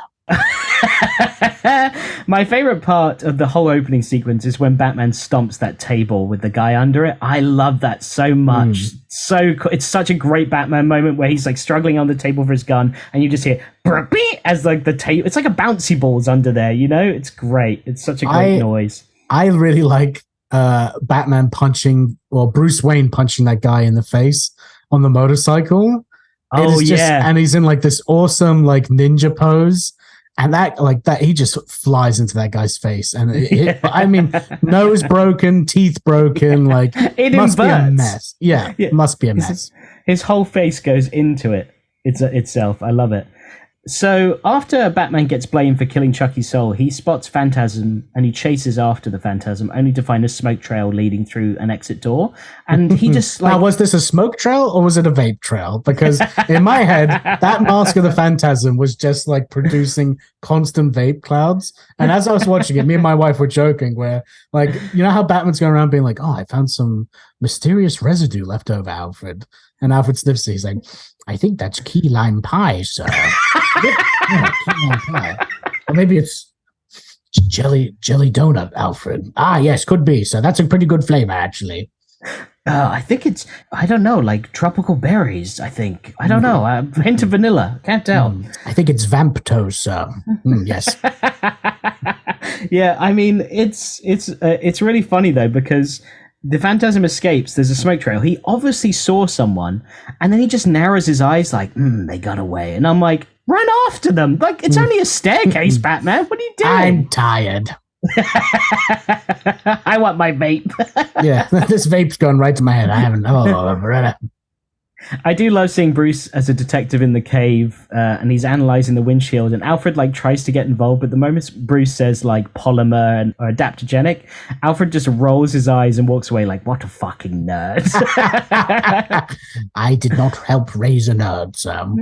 My favorite part of the whole opening sequence is when Batman stomps that table with the guy under it. I love that so much. So it's such a great Batman moment where he's like struggling on the table for his gun, and you just hear as like the table. It's like a bouncy ball's under there. It's great. It's such a great noise. I really like Batman Bruce Wayne punching that guy in the face on the motorcycle. And he's in like this awesome like ninja pose. And that he just flies into that guy's face, and I mean, nose broken, teeth broken, like it must be a mess. Yeah, it must be a mess. His whole face goes into it. Itself. I love it. So after Batman gets blamed for killing Chucky's soul, he spots Phantasm and he chases after the Phantasm, only to find a smoke trail leading through an exit door. And he just like... Now, was this a smoke trail or was it a vape trail? Because in my head, that mask of the Phantasm was just like producing constant vape clouds. And as I was watching it, me and my wife were joking where, like, you know how Batman's going around being like, oh, I found some mysterious residue left over, Alfred. And Alfred sniffs it. He's like, I think that's key lime pie, sir. Yeah, key lime pie. Or maybe it's jelly donut, Alfred. Ah, yes, could be. So that's a pretty good flavor, actually. I think it's, I don't know, like tropical berries, I think. I don't know. A hint of vanilla. Can't tell. I think it's Vamptos, sir. Yes. Yeah, I mean, it's really funny, though, because the Phantasm escapes. There's a smoke trail. He obviously saw someone, and then he just narrows his eyes like, they got away. And I'm like, run after them. Like, it's only a staircase, Batman. What are you doing? I'm tired. I want my vape. Yeah, this vape's going right to my head. I haven't. I do love seeing Bruce as a detective in the cave, and he's analyzing the windshield, and Alfred like tries to get involved, but the moment Bruce says like polymer and or adaptogenic, Alfred just rolls his eyes and walks away like, what a fucking nerd. I did not help raise a nerd, Sam.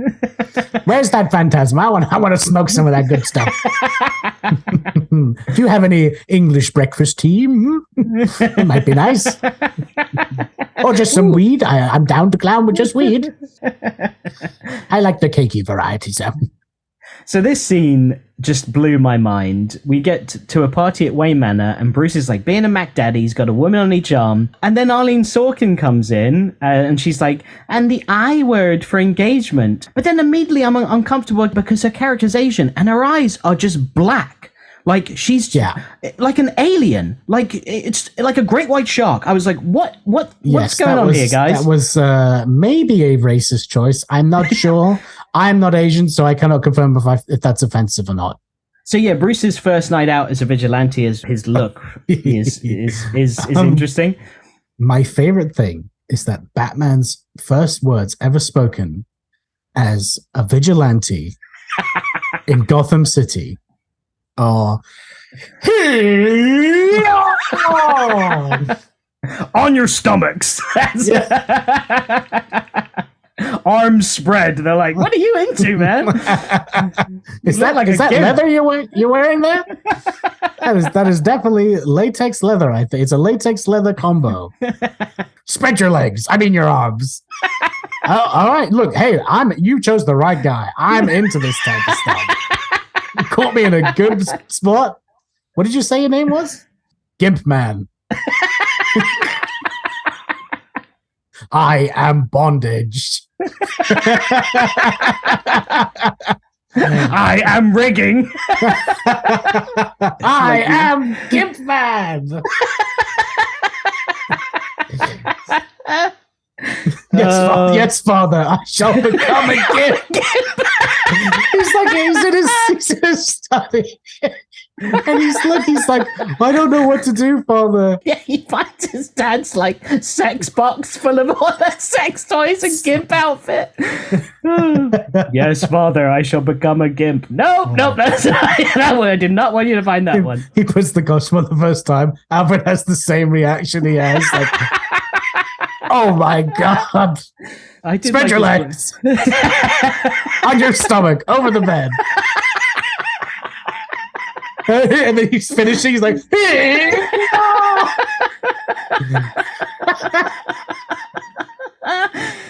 Where's that Phantasm? I want to smoke some of that good stuff. Do you have any English breakfast tea? It might be nice. Or just some weed. I'm down to clown with just weed. I like the cakey variety, Sam. So this scene just blew my mind. We get to a party at Wayne Manor, and Bruce is like being a Mac Daddy. He's got a woman on each arm. And then Arlene Sorkin comes in, and she's like, and the I word for engagement. But then immediately I'm uncomfortable because her character's Asian, and her eyes are just black. Like she's like an alien. Like it's like a great white shark. I was like, what's going on here, guys? That was maybe a racist choice. I'm not sure. I'm not Asian, so I cannot confirm if that's offensive or not. So yeah, Bruce's first night out as a vigilante, his look is interesting. My favorite thing is that Batman's first words ever spoken as a vigilante in Gotham City are on your stomachs. Arms spread. They're like, what are you into, man? Is that leather you're wearing there? That is definitely latex leather. I think it's a latex leather combo. Spread your legs. I mean your arms. All right. Look, hey, you chose the right guy. I'm into this type of stuff. You caught me in a good spot. What did you say your name was? Gimp Man. I am bondage. I am rigging. I am Gimp Man. Yes, father, I shall become a gimp. He's in his study. And he's like, I don't know what to do, father. Yeah, he finds his dad's like sex box full of all the sex toys and gimp outfit. Yes, father, I shall become a gimp. Nope, that's that one. I did not want you to find that one. He puts the costume on the first time. Alfred has the same reaction he has. Like, oh my god. Spread your legs. On your stomach, over the bed. And then he's finishing, he's like,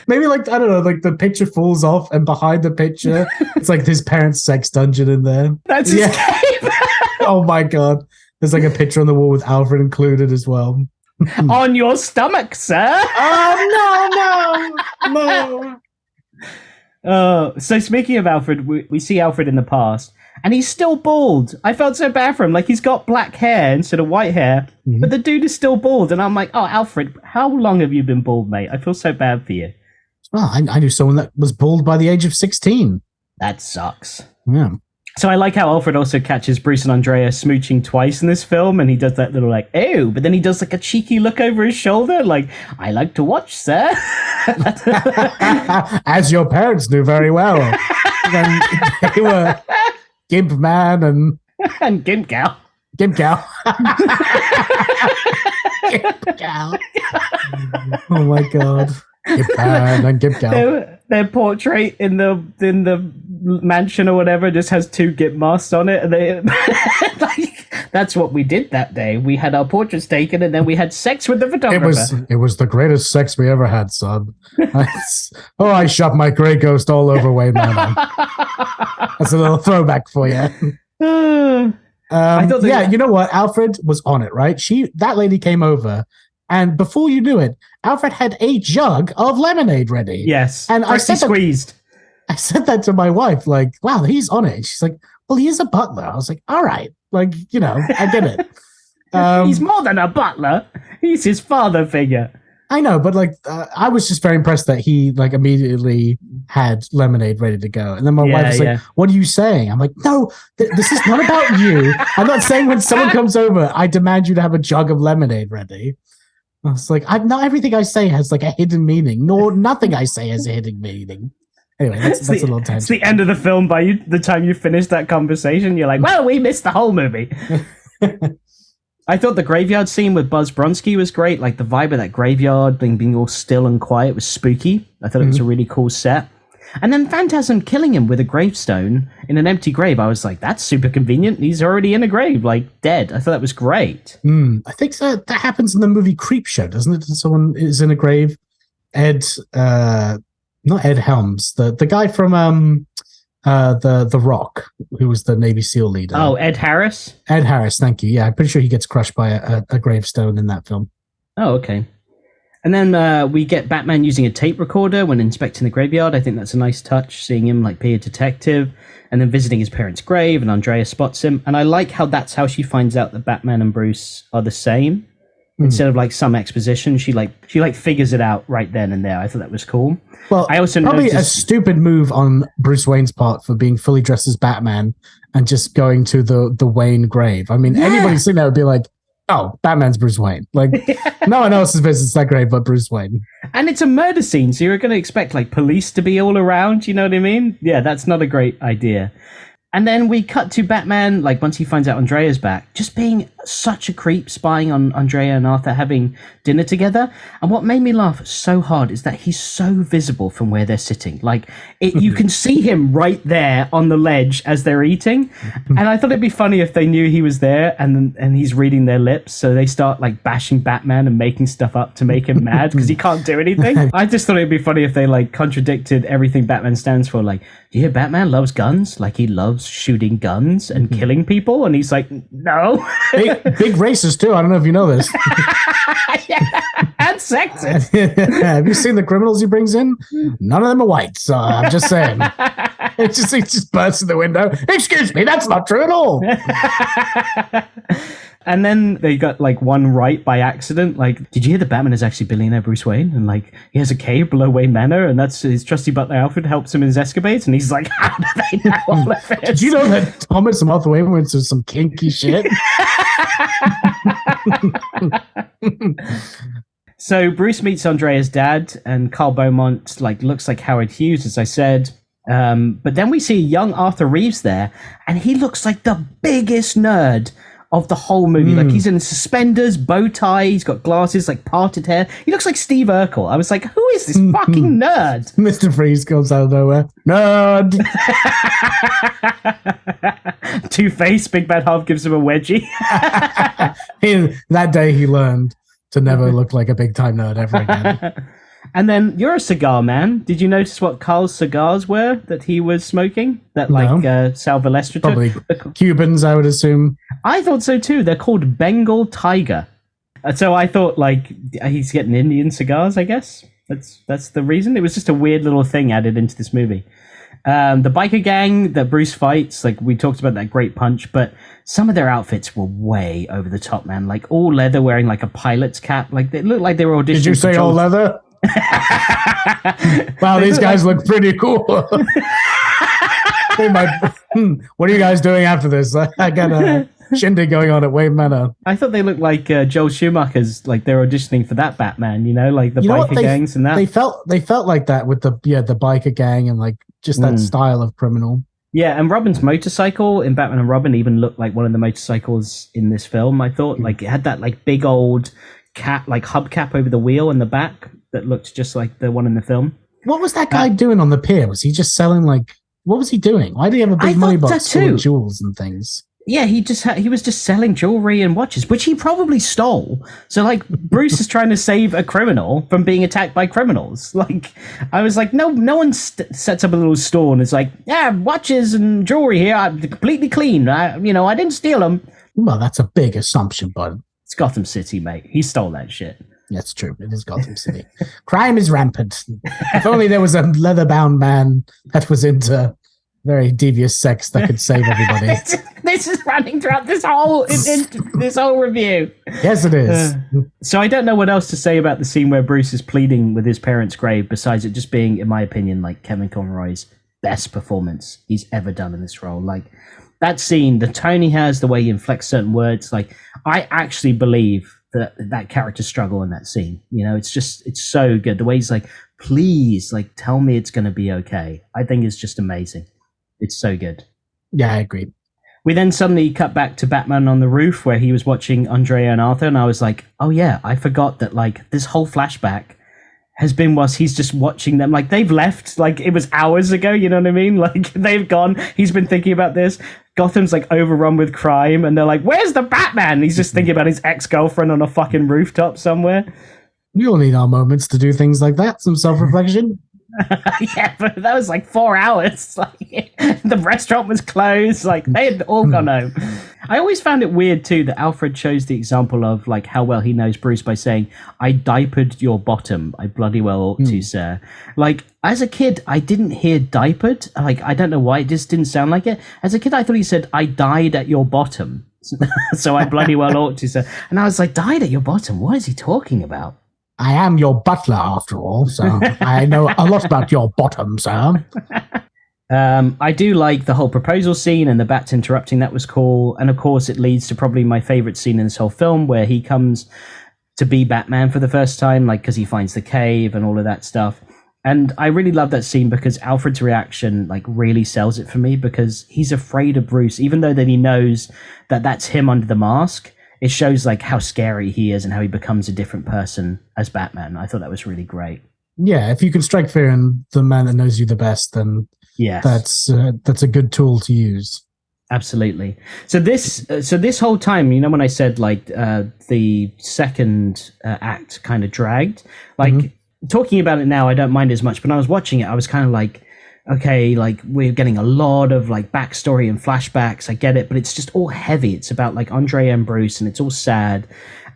maybe like, I don't know, like the picture falls off and behind the picture, it's like his parents' sex dungeon in there. That's his game. Oh my god. There's like a picture on the wall with Alfred included as well. On your stomach, sir. Oh, no. So speaking of Alfred, we see Alfred in the past, and he's still bald. I felt so bad for him. Like, he's got black hair instead of white hair, but the dude is still bald. And I'm like, oh, Alfred, how long have you been bald, mate? I feel so bad for you. Well, I knew someone that was bald by the age of 16. That sucks. Yeah. So I like how Alfred also catches Bruce and Andrea smooching twice in this film, and he does that little like, oh, but then he does like a cheeky look over his shoulder, like, I like to watch, sir. As your parents knew very well. When they were Gimp Man and Gimp Gal. Gimp Gal. Gimp Gal. Oh my god. Gimp Man and Gimp Gal. Their portrait in the mansion or whatever just has two Gimp masks on it, and they like, that's what we did that day. We had our portraits taken, and then we had sex with the photographer. It was the greatest sex we ever had, son. I shot my grey ghost all over Wayne Manor. That's a little throwback for you. You know what? Alfred was on it, right? That lady came over, and before you knew it, Alfred had a jug of lemonade ready. Yes, and I said squeezed. I said that to my wife, like, wow, he's on it. She's like, well, he is a butler. I was like, all right, like, you know, I get it. He's more than a butler. He's his father figure. I know, but like, I was just very impressed that he like immediately had lemonade ready to go. And then my wife was like, what are you saying? I'm like, no, this is not about you. I'm not saying when someone comes over, I demand you to have a jug of lemonade ready. It's like not everything I say has like a hidden meaning, nor nothing I say has a hidden meaning. Anyway, that's a little tangent. It's the end of the film. By the time you finish that conversation, you're like, well, we missed the whole movie. I thought the graveyard scene with Buzz Bronski was great. Like the vibe of that graveyard being all still and quiet was spooky. I thought it was a really cool set. And then Phantasm killing him with a gravestone in an empty grave. I was like, that's super convenient. He's already in a grave, like dead. I thought that was great. I think that happens in the movie Creepshow, doesn't it? Someone is in a grave. Not Ed Helms, the guy from the Rock, who was the Navy SEAL leader. Oh, Ed Harris? Ed Harris, thank you. Yeah, I'm pretty sure he gets crushed by a gravestone in that film. Oh, okay. And then we get Batman using a tape recorder when inspecting the graveyard. I think that's a nice touch, seeing him like be a detective and then visiting his parents' grave, and Andrea spots him. And I like how that's how she finds out that Batman and Bruce are the same. Instead of like some exposition, she figures it out right then and there. I thought that was cool. Well, I also probably a stupid move on Bruce Wayne's part for being fully dressed as Batman and just going to the Wayne grave. I mean, anybody seen that would be like, oh, Batman's Bruce Wayne. Like, no one else's business that grave but Bruce Wayne. And it's a murder scene, so you're going to expect like police to be all around. You know what I mean? Yeah, that's not a great idea. And then we cut to Batman, like once he finds out Andrea's back, just being such a creep, spying on Andrea and Arthur having dinner together. And what made me laugh so hard is that he's so visible from where they're sitting. Like you can see him right there on the ledge as they're eating. And I thought it'd be funny if they knew he was there and he's reading their lips. So they start like bashing Batman and making stuff up to make him mad because he can't do anything. I just thought it'd be funny if they like contradicted everything Batman stands for. Like, do you hear Batman loves guns? Like he loves shooting guns and killing people? And he's like, no. Big racist too. I don't know if you know this. Yeah, and sexist. Have you seen the criminals he brings in? None of them are white, so I'm just saying. He just bursts in the window. Excuse me, that's not true at all. And then they got like one right by accident. Like, did you hear that Batman is actually billionaire Bruce Wayne? And like, he has a cave below Wayne Manor, and that's his trusty butler Alfred helps him in his escapades. And he's like, how do they know all of it? Did you know that Thomas and Martha Wayne went through some kinky shit? So Bruce meets Andrea's dad, and Carl Beaumont like looks like Howard Hughes, as I said. But then we see young Arthur Reeves there, and he looks like the biggest nerd of the whole movie. Like he's in suspenders, bow tie, he's got glasses, like parted hair. He looks like Steve Urkel. I was like, who is this fucking nerd? Mr. Freeze comes out of nowhere. Nerd! Two-Face, Big Bad Half gives him a wedgie. That day he learned to never look like a big-time nerd ever again. And then you're a cigar man. Did you notice what Carl's cigars were that he was smoking? That Sal Valestra? Probably Cubans, I would assume. I thought so too. They're called Bengal Tiger. So I thought like he's getting Indian cigars, I guess. That's the reason. It was just a weird little thing added into this movie. The biker gang that Bruce fights, like we talked about that great punch, but some of their outfits were way over the top, man. Like all leather, wearing like a pilot's cap. Like they looked like they were auditioning. Did you say all leather? Wow, these guys look pretty cool. What are you guys doing after this? I got a shindig going on at Wayne Manor. I thought they looked like Joel Schumacher's, like they're auditioning for that Batman, you know, like the biker gangs and that. They felt like that with the biker gang and like just that style of criminal. Yeah, and Robin's motorcycle in Batman and Robin even looked like one of the motorcycles in this film, I thought. Like it had that like big old cap, like hubcap over the wheel in the back that looked just like the one in the film. What was that guy doing on the pier? Was he just selling like, what was he doing? Why did he have a big money box full of jewels and things? Yeah, he was just selling jewelry and watches, which he probably stole. So like Bruce is trying to save a criminal from being attacked by criminals. Like I was like, no one sets up a little store and is like, yeah, watches and jewelry here, I'm completely clean. I didn't steal them. Well, that's a big assumption, bud. It's Gotham City, mate. He stole that shit. That's true. It is Gotham City. Crime is rampant. If only there was a leather-bound man that was into very devious sex that could save everybody. This is running throughout this whole this whole review. Yes, it is. So I don't know what else to say about the scene where Bruce is pleading with his parents' grave, besides it just being, in my opinion, like Kevin Conroy's best performance he's ever done in this role. Like that scene, the tone he has, the way he inflects certain words, like I actually believe that character struggle in that scene. You know, it's so good. The way he's like, please, like, tell me it's going to be okay. I think it's just amazing. It's so good. Yeah, I agree. We then suddenly cut back to Batman on the roof where he was watching Andrea and Arthur, and I was like, oh yeah, I forgot that, like, this whole flashback has been whilst he's just watching them. Like, they've left, like, it was hours ago, you know what I mean? Like, they've gone, he's been thinking about this. Gotham's, like, overrun with crime, and they're like, where's the Batman? He's just thinking about his ex-girlfriend on a fucking rooftop somewhere. We all need our moments to do things like that, some self-reflection. Yeah, but that was like 4 hours. Like, the restaurant was closed. Like, they had all gone home. I always found it weird too that Alfred chose the example of like how well he knows Bruce by saying, "I diapered your bottom. I bloody well ought to, sir." Like, as a kid, I didn't hear diapered. Like, I don't know why, it just didn't sound like it. As a kid, I thought he said, "I died at your bottom." So I bloody well ought to, sir. And I was like, died at your bottom? What is he talking about? I am your butler, after all, so I know a lot about your bottom, sir. I do like the whole proposal scene and the bats interrupting. That was cool. And of course, it leads to probably my favorite scene in this whole film, where he comes to be Batman for the first time, like, because he finds the cave and all of that stuff. And I really love that scene because Alfred's reaction, like, really sells it for me, because he's afraid of Bruce, even though that he knows that that's him under the mask. It shows like how scary he is and how he becomes a different person as Batman. I thought that was really great. Yeah, if you can strike fear in the man that knows you the best, then yes, that's a good tool to use. Absolutely. So this whole time, you know, when I said like the second act kind of dragged, like talking about it now, I don't mind as much. But when I was watching it, I was kind of like, okay, like, we're getting a lot of like backstory and flashbacks. I get it, but it's just all heavy. It's about like Andrea and Bruce, and it's all sad.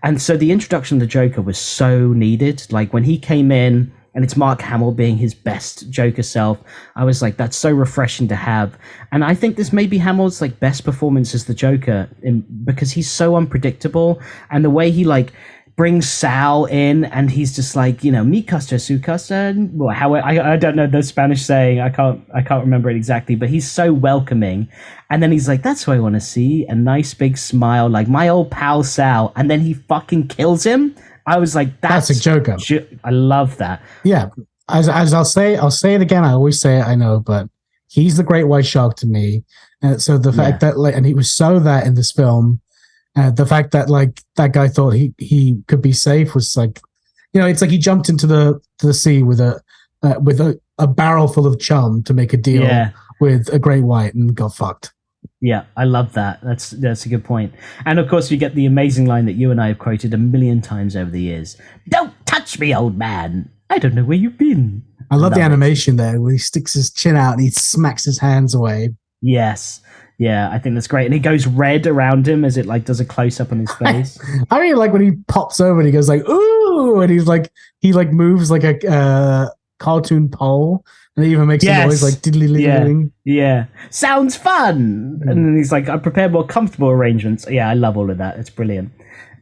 And so the introduction of the Joker was so needed. Like, when he came in and it's Mark Hamill being his best Joker self, I was like, that's so refreshing to have. And I think this may be Hamill's like best performance as the Joker, because he's so unpredictable, and the way he like brings Sal in, and he's just like, you know, mi costa su costa. Well, how I don't know the Spanish saying. I can't remember it exactly, but he's so welcoming. And then he's like, "That's what I want to see." A nice big smile, like my old pal Sal. And then he fucking kills him. I was like, that's a Joker. I love that. Yeah, as I'll say it again. I always say it. I know, but he's the Great White Shark to me. And so the fact that, like, and he was so that in this film. The fact that like that guy thought he could be safe was like, you know, it's like he jumped into the sea with a barrel full of chum to make a deal with a great white and got fucked. Yeah, I love that. That's a good point. And of course, we get the amazing line that you and I have quoted a million times over the years. "Don't touch me, old man. I don't know where you've been." I love the animation there where he sticks his chin out and he smacks his hands away. Yes. Yeah, I think that's great. And he goes red around him as it like does a close up on his face. I really like when he pops over and he goes like, "Ooh," and he moves like a cartoon pole, and he even makes a noise like diddly-ling. Yeah. Sounds fun. And then he's like, "I prepared more comfortable arrangements." Yeah, I love all of that. It's brilliant.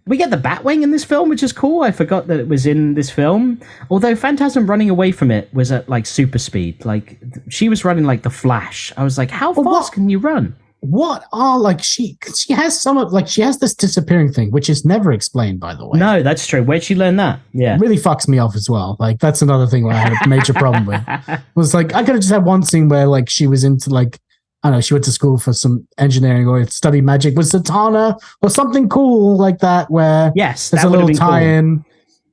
We get the Batwing in this film, which is cool. I forgot that it was in this film. Although Phantasm running away from it was at like super speed. Like, she was running like the Flash. I was like, how fast can you run? What are like she has she has this disappearing thing, which is never explained, by the way. No, that's true. Where'd she learn that? Yeah, it really fucks me off as well. Like, that's another thing where I had a major problem with. Was like, I could have just had one scene where like she was into like, I don't know, she went to school for some engineering or study magic with Zatanna or something cool like that, where there's a little tie-in. Cool.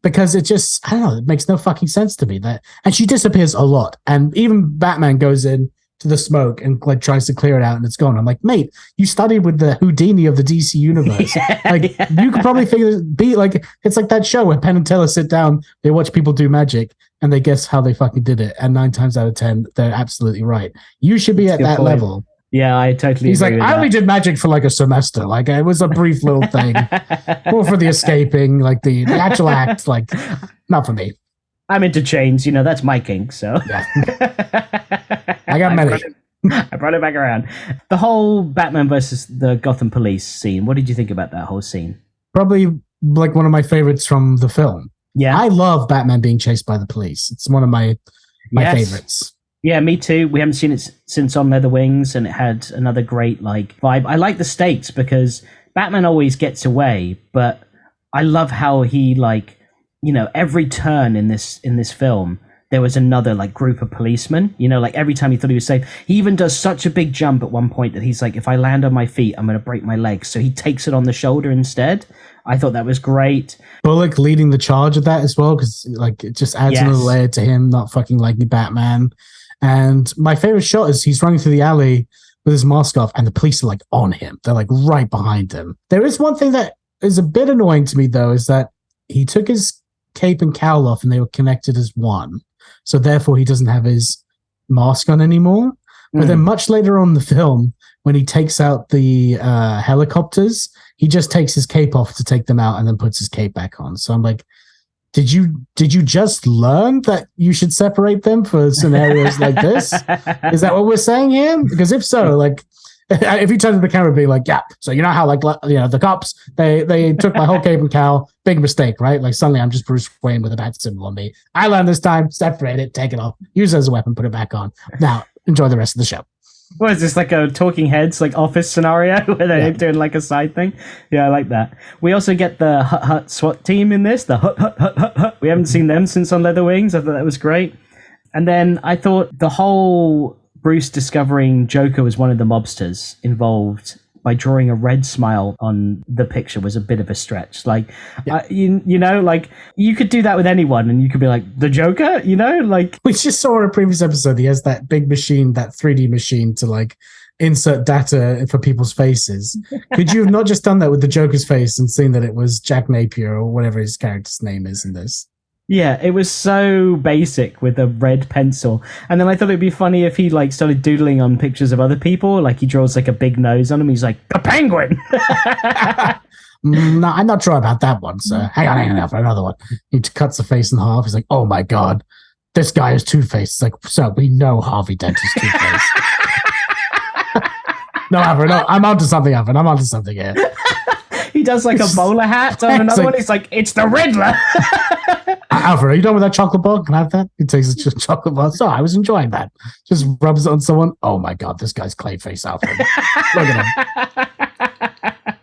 Because it just, I don't know, it makes no fucking sense to me. And she disappears a lot, and even Batman goes in to the smoke and like tries to clear it out, and it's gone. I'm like, mate, you studied with the Houdini of the DC universe. You could probably it's like that show where Penn and Teller sit down, they watch people do magic, and they guess how they fucking did it. And 9 times out of 10, they're absolutely right. You should be at that level. Yeah, I totally He's agree like, I only did magic for like a semester. Like, it was a brief little thing. More for the escaping, like the actual act, like, not for me. I'm into chains, you know, that's my kink, so. Yeah. I got many. I brought it back around. The whole Batman versus the Gotham police scene, what did you think about that whole scene? Probably like one of my favorites from the film. Yeah. I love Batman being chased by the police. It's one of my favorites. Yeah, me too. We haven't seen it since On Leather Wings, and it had another great like vibe. I like the stakes because Batman always gets away, but I love how he, like, you know, every turn in this film, there was another, like, group of policemen. You know, like, every time he thought he was safe, he even does such a big jump at one point that he's like, if I land on my feet, I'm going to break my legs. So he takes it on the shoulder instead. I thought that was great. Bullock leading the charge of that as well, because, like, it just adds another layer to him not fucking liking Batman. And my favorite shot is he's running through the alley with his mask off, and the police are, like, on him. They're, like, right behind him. There is one thing that is a bit annoying to me, though, is that he took his cape and cowl off and they were connected as one. So therefore he doesn't have his mask on anymore. But then much later on in the film, when he takes out the helicopters, he just takes his cape off to take them out and then puts his cape back on. So I'm like, did you just learn that you should separate them for scenarios like this? Is that what we're saying here? Because if so, like, if you turn to the camera and be like, yeah, so you know how, like, you know, the cops, they took my whole cape and cowl, big mistake, right? Like, suddenly I'm just Bruce Wayne with a bat symbol on me. I learned this time, separate it, take it off, use it as a weapon, put it back on. Now, enjoy the rest of the show. What is this, like a Talking Heads, like, office scenario where they're doing, like, a side thing? Yeah, I like that. We also get the Hut Hut SWAT team in this, the Hut Hut Hut Hut Hut. We haven't seen them since on Leather Wings. I thought that was great. And then I thought the whole Bruce discovering Joker was one of the mobsters involved by drawing a red smile on the picture was a bit of a stretch. Like, you know, like, you could do that with anyone and you could be like, the Joker, you know, like. We just saw in a previous episode, he has that big machine, that 3D machine to, like, insert data for people's faces. Could you have not just done that with the Joker's face and seen that it was Jack Napier or whatever his character's name is in this? Yeah, it was so basic with a red pencil. And then I thought it'd be funny if he, like, started doodling on pictures of other people. Like, he draws, like, a big nose on him. He's like, the Penguin! No, I'm not sure about that one, sir. Hang on for another one. He cuts the face in half. He's like, oh my God, this guy is Two-Face. It's like, sir, we know Harvey Dent is Two-Face. No, Alfred, no, I'm onto something, Alfred. I'm onto something here. He does, like, a bowler hat on another one. He's like, it's the Riddler! Alfred, are you done with that chocolate bar? Can I have that? He takes a chocolate bar. So I was enjoying that. Just rubs it on someone. Oh my God, this guy's Clayface, Alfred. Look at him.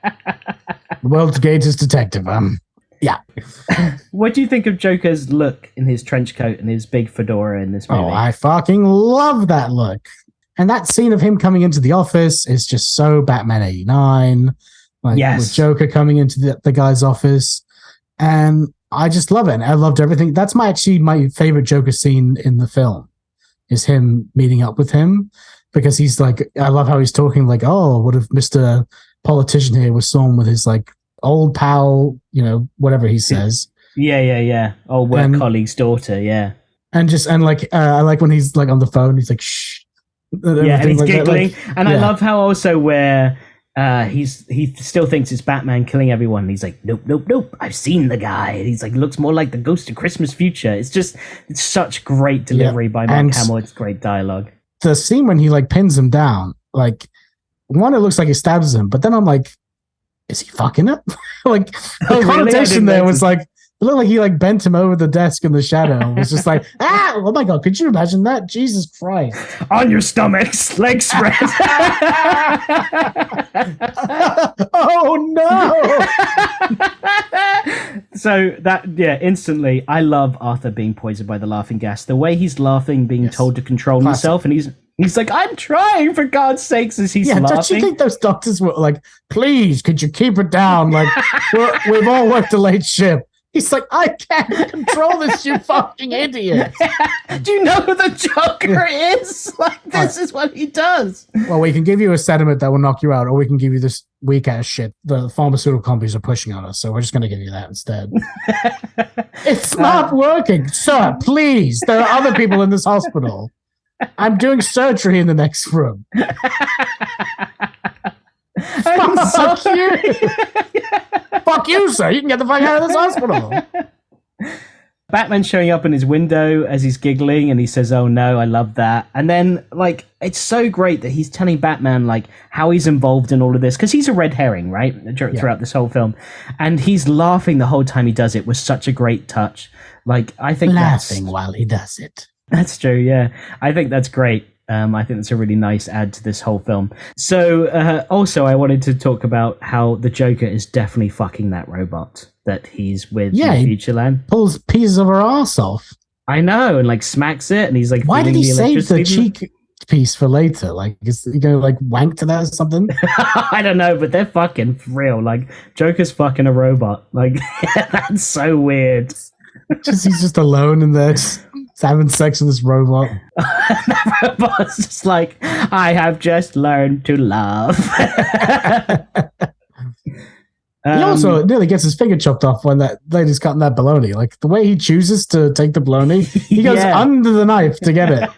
The world's greatest detective. Yeah. What do you think of Joker's look in his trench coat and his big fedora in this movie? Oh, I fucking love that look. And that scene of him coming into the office is just so Batman 89. Like, with Joker coming into the guy's office. And I just love it. And I loved everything. That's my favorite Joker scene in the film is him meeting up with him, because he's like, I love how he's talking like, oh, what if Mr. Politician here was someone with his, like, old pal, you know, whatever he says. Yeah. Old work colleague's daughter. Yeah. And like, I like when he's, like, on the phone, he's like, shh. Yeah, and he's like giggling. I love how also where he still thinks it's Batman killing everyone. And he's like, nope. I've seen the guy. And he's like, looks more like the Ghost of Christmas Future. It's such great delivery by Mark Hamill. It's great dialogue. The scene when he, like, pins him down, like, one, it looks like he stabs him, but then I'm like, is he fucking it? Like, the connotation there was like, it looked like he, like, bent him over the desk in the shadow. It was just like, oh my God, could you imagine that? Jesus Christ. On your stomachs, legs spread. Oh no. So instantly, I love Arthur being poisoned by the laughing gas. The way he's laughing, being told to control himself, and he's like, I'm trying, for God's sakes, as he's laughing. Don't you think those doctors were like, please, could you keep it down? Like, we've all worked a late shift. He's like, I can't control this, you fucking idiot. Do you know who the Joker is? Like, this is what he does. Well, we can give you a sediment that will knock you out, or we can give you this weak-ass shit the pharmaceutical companies are pushing on us, so we're just going to give you that instead. It's not working. Sir, please. There are other people in this hospital. I'm doing surgery in the next room. Fuck you. Fuck you, sir. You can get the fuck out of this hospital. Batman showing up in his window as he's giggling, and he says, oh no, I love that. And then, like, it's so great that he's telling Batman, like, how he's involved in all of this, because he's a red herring, right, throughout this whole film. And he's laughing the whole time he does it was such a great touch. Like, I think laughing while he does it. That's true, yeah. I think that's great. I think that's a really nice add to this whole film. So also I wanted to talk about how the Joker is definitely fucking that robot that he's with in Futureland. Pulls pieces of her ass off. I know, and like smacks it, and he's like, why did he save the cheek piece for later? Like, is he gonna like wank to that or something? I don't know, but they're fucking for real. Like, Joker's fucking a robot. Like, that's so weird. He's just alone in there, just having sex with this robot. The robot's just like, I have just learned to love. He also nearly gets his finger chopped off when that lady's cutting that bologna. Like, the way he chooses to take the bologna, he goes under the knife to get it.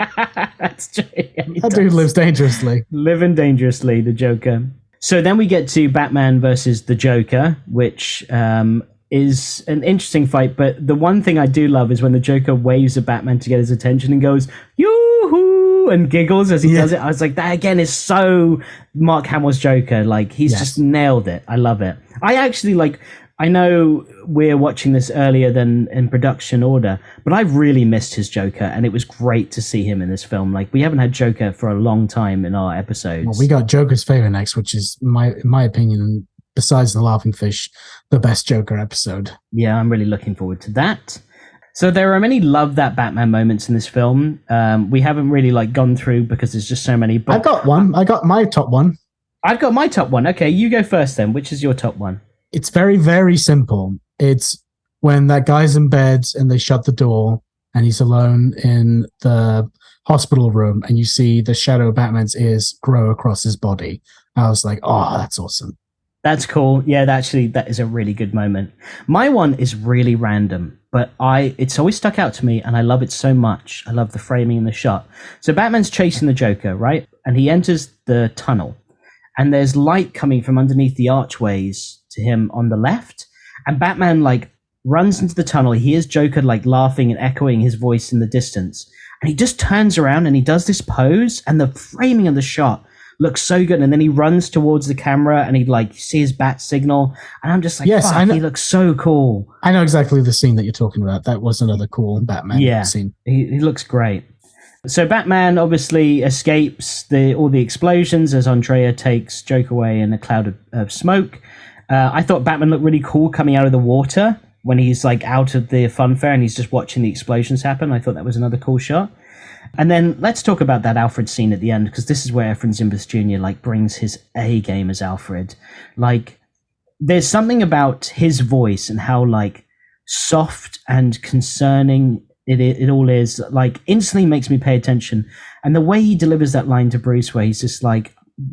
That's true. Yeah, that dude lives dangerously. Living dangerously, the Joker. So then we get to Batman versus the Joker, which is an interesting fight. But the one thing I do love is when the Joker waves at Batman to get his attention and goes, yoo-hoo, and giggles as he does it. I was like, that again is so Mark Hamill's Joker. Like, he's just nailed it. I love it. I actually I know we're watching this earlier than in production order, but I really missed his Joker, and it was great to see him in this film. Like, we haven't had Joker for a long time in our episodes. Well, we got Joker's Favor next, which is, in my opinion, besides The Laughing Fish, the best Joker episode. Yeah, I'm really looking forward to that. So there are many love that Batman moments in this film. We haven't really gone through because there's just so many. But I've got one. I got my top one. I've got my top one. Okay, you go first then. Which is your top one? It's very, very simple. It's when that guy's in bed and they shut the door and he's alone in the hospital room and you see the shadow of Batman's ears grow across his body. I was like, oh, that's awesome. That's cool. Yeah, that is a really good moment. My one is really random, but it's always stuck out to me and I love it so much. I love the framing and the shot. So Batman's chasing the Joker, right? And he enters the tunnel and there's light coming from underneath the archways to him on the left. And Batman runs into the tunnel. He hears Joker laughing and echoing his voice in the distance. And he just turns around and he does this pose and the framing of the shot looks so good. And then he runs towards the camera and he see his bat signal. And I'm just like, yes, he looks so cool. I know exactly the scene that you're talking about. That was another cool Batman scene. He looks great. So Batman obviously escapes all the explosions as Andrea takes Joker away in a cloud of smoke. I thought Batman looked really cool coming out of the water when he's out of the funfair and he's just watching the explosions happen. I thought that was another cool shot. And then let's talk about that Alfred scene at the end, because this is where Efren Zimbalist Jr. brings his A game as Alfred. There's something about his voice and how soft and concerning it all is. Instantly makes me pay attention. And the way he delivers that line to Bruce, where he's just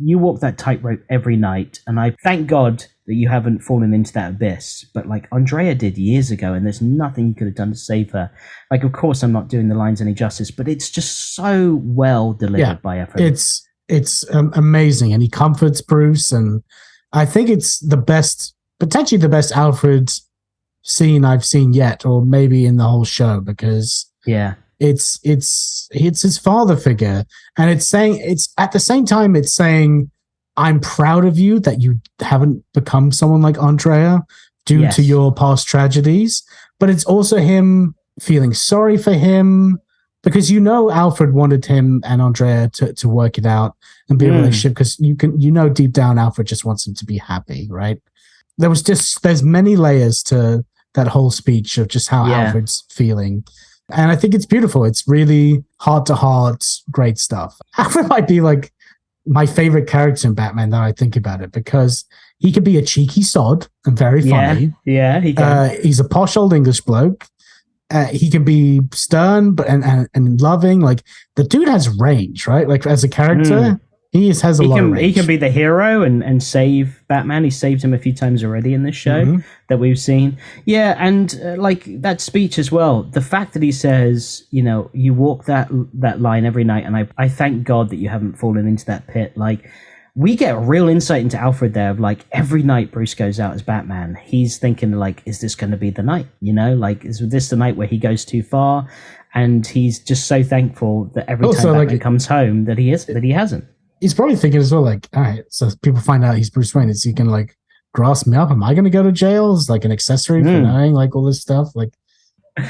you walk that tightrope every night, and I thank God that you haven't fallen into that abyss. But Andrea did years ago, and there's nothing you could have done to save her. Of course, I'm not doing the lines any justice, but it's just so well delivered by Efren. It's amazing, and he comforts Bruce, and I think it's potentially the best Alfred scene I've seen yet, or maybe in the whole show, because it's his father figure, and it's at the same time it's saying, I'm proud of you that you haven't become someone like Andrea due to your past tragedies, but it's also him feeling sorry for him, because Alfred wanted him and Andrea to work it out and be a relationship, because deep down Alfred just wants him to be happy, right? There's many layers to that whole speech of just how Alfred's feeling. And I think it's beautiful. It's really heart-to-heart, great stuff. Alfred might be my favorite character in Batman now I think about it, because he can be a cheeky sod and very funny. Yeah, he can. He's a posh old English bloke. He can be stern and loving. The dude has range, right? As a character, he has a lot of range. He can be the hero and save Batman. He saved him a few times already in this show that we've seen. Yeah, and that speech as well. The fact that he says, you walk that line every night, and I thank God that you haven't fallen into that pit. We get a real insight into Alfred there of every night Bruce goes out as Batman, he's thinking is this going to be the night? Is this the night where he goes too far? And he's just so thankful that every time Batman comes home that he hasn't. He's probably thinking as well, all right, so people find out he's Bruce Wayne. Is he going to grasp me up? Am I going to go to jail? Is an accessory for knowing all this stuff?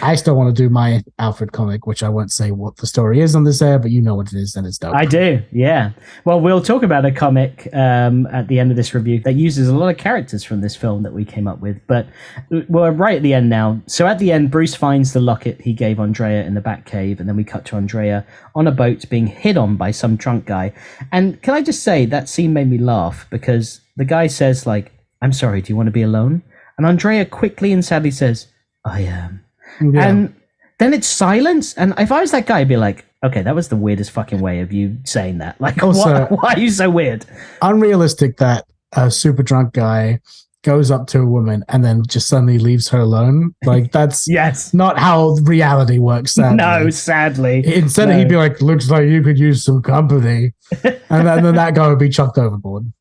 I still want to do my Alfred comic, which I won't say what the story is on this air, but you know what it is, and it's dope. I do, yeah. Well, we'll talk about a comic at the end of this review that uses a lot of characters from this film that we came up with, but we're right at the end now. So at the end, Bruce finds the locket he gave Andrea in the Batcave, and then we cut to Andrea on a boat being hit on by some drunk guy. And can I just say, that scene made me laugh, because the guy says, like, "I'm sorry, do you want to be alone?" And Andrea quickly and sadly says, "I am." Yeah. And then it's silence. And if I was that guy, I'd be like, okay, that was the weirdest fucking way of you saying that. Like, also, why are you so weird? Unrealistic that a super drunk guy goes up to a woman and then just suddenly leaves her alone. Like, that's yes, not how reality works, sadly. No, sadly. Instead, he'd be like, "Looks like you could use some company." And then that guy would be chucked overboard.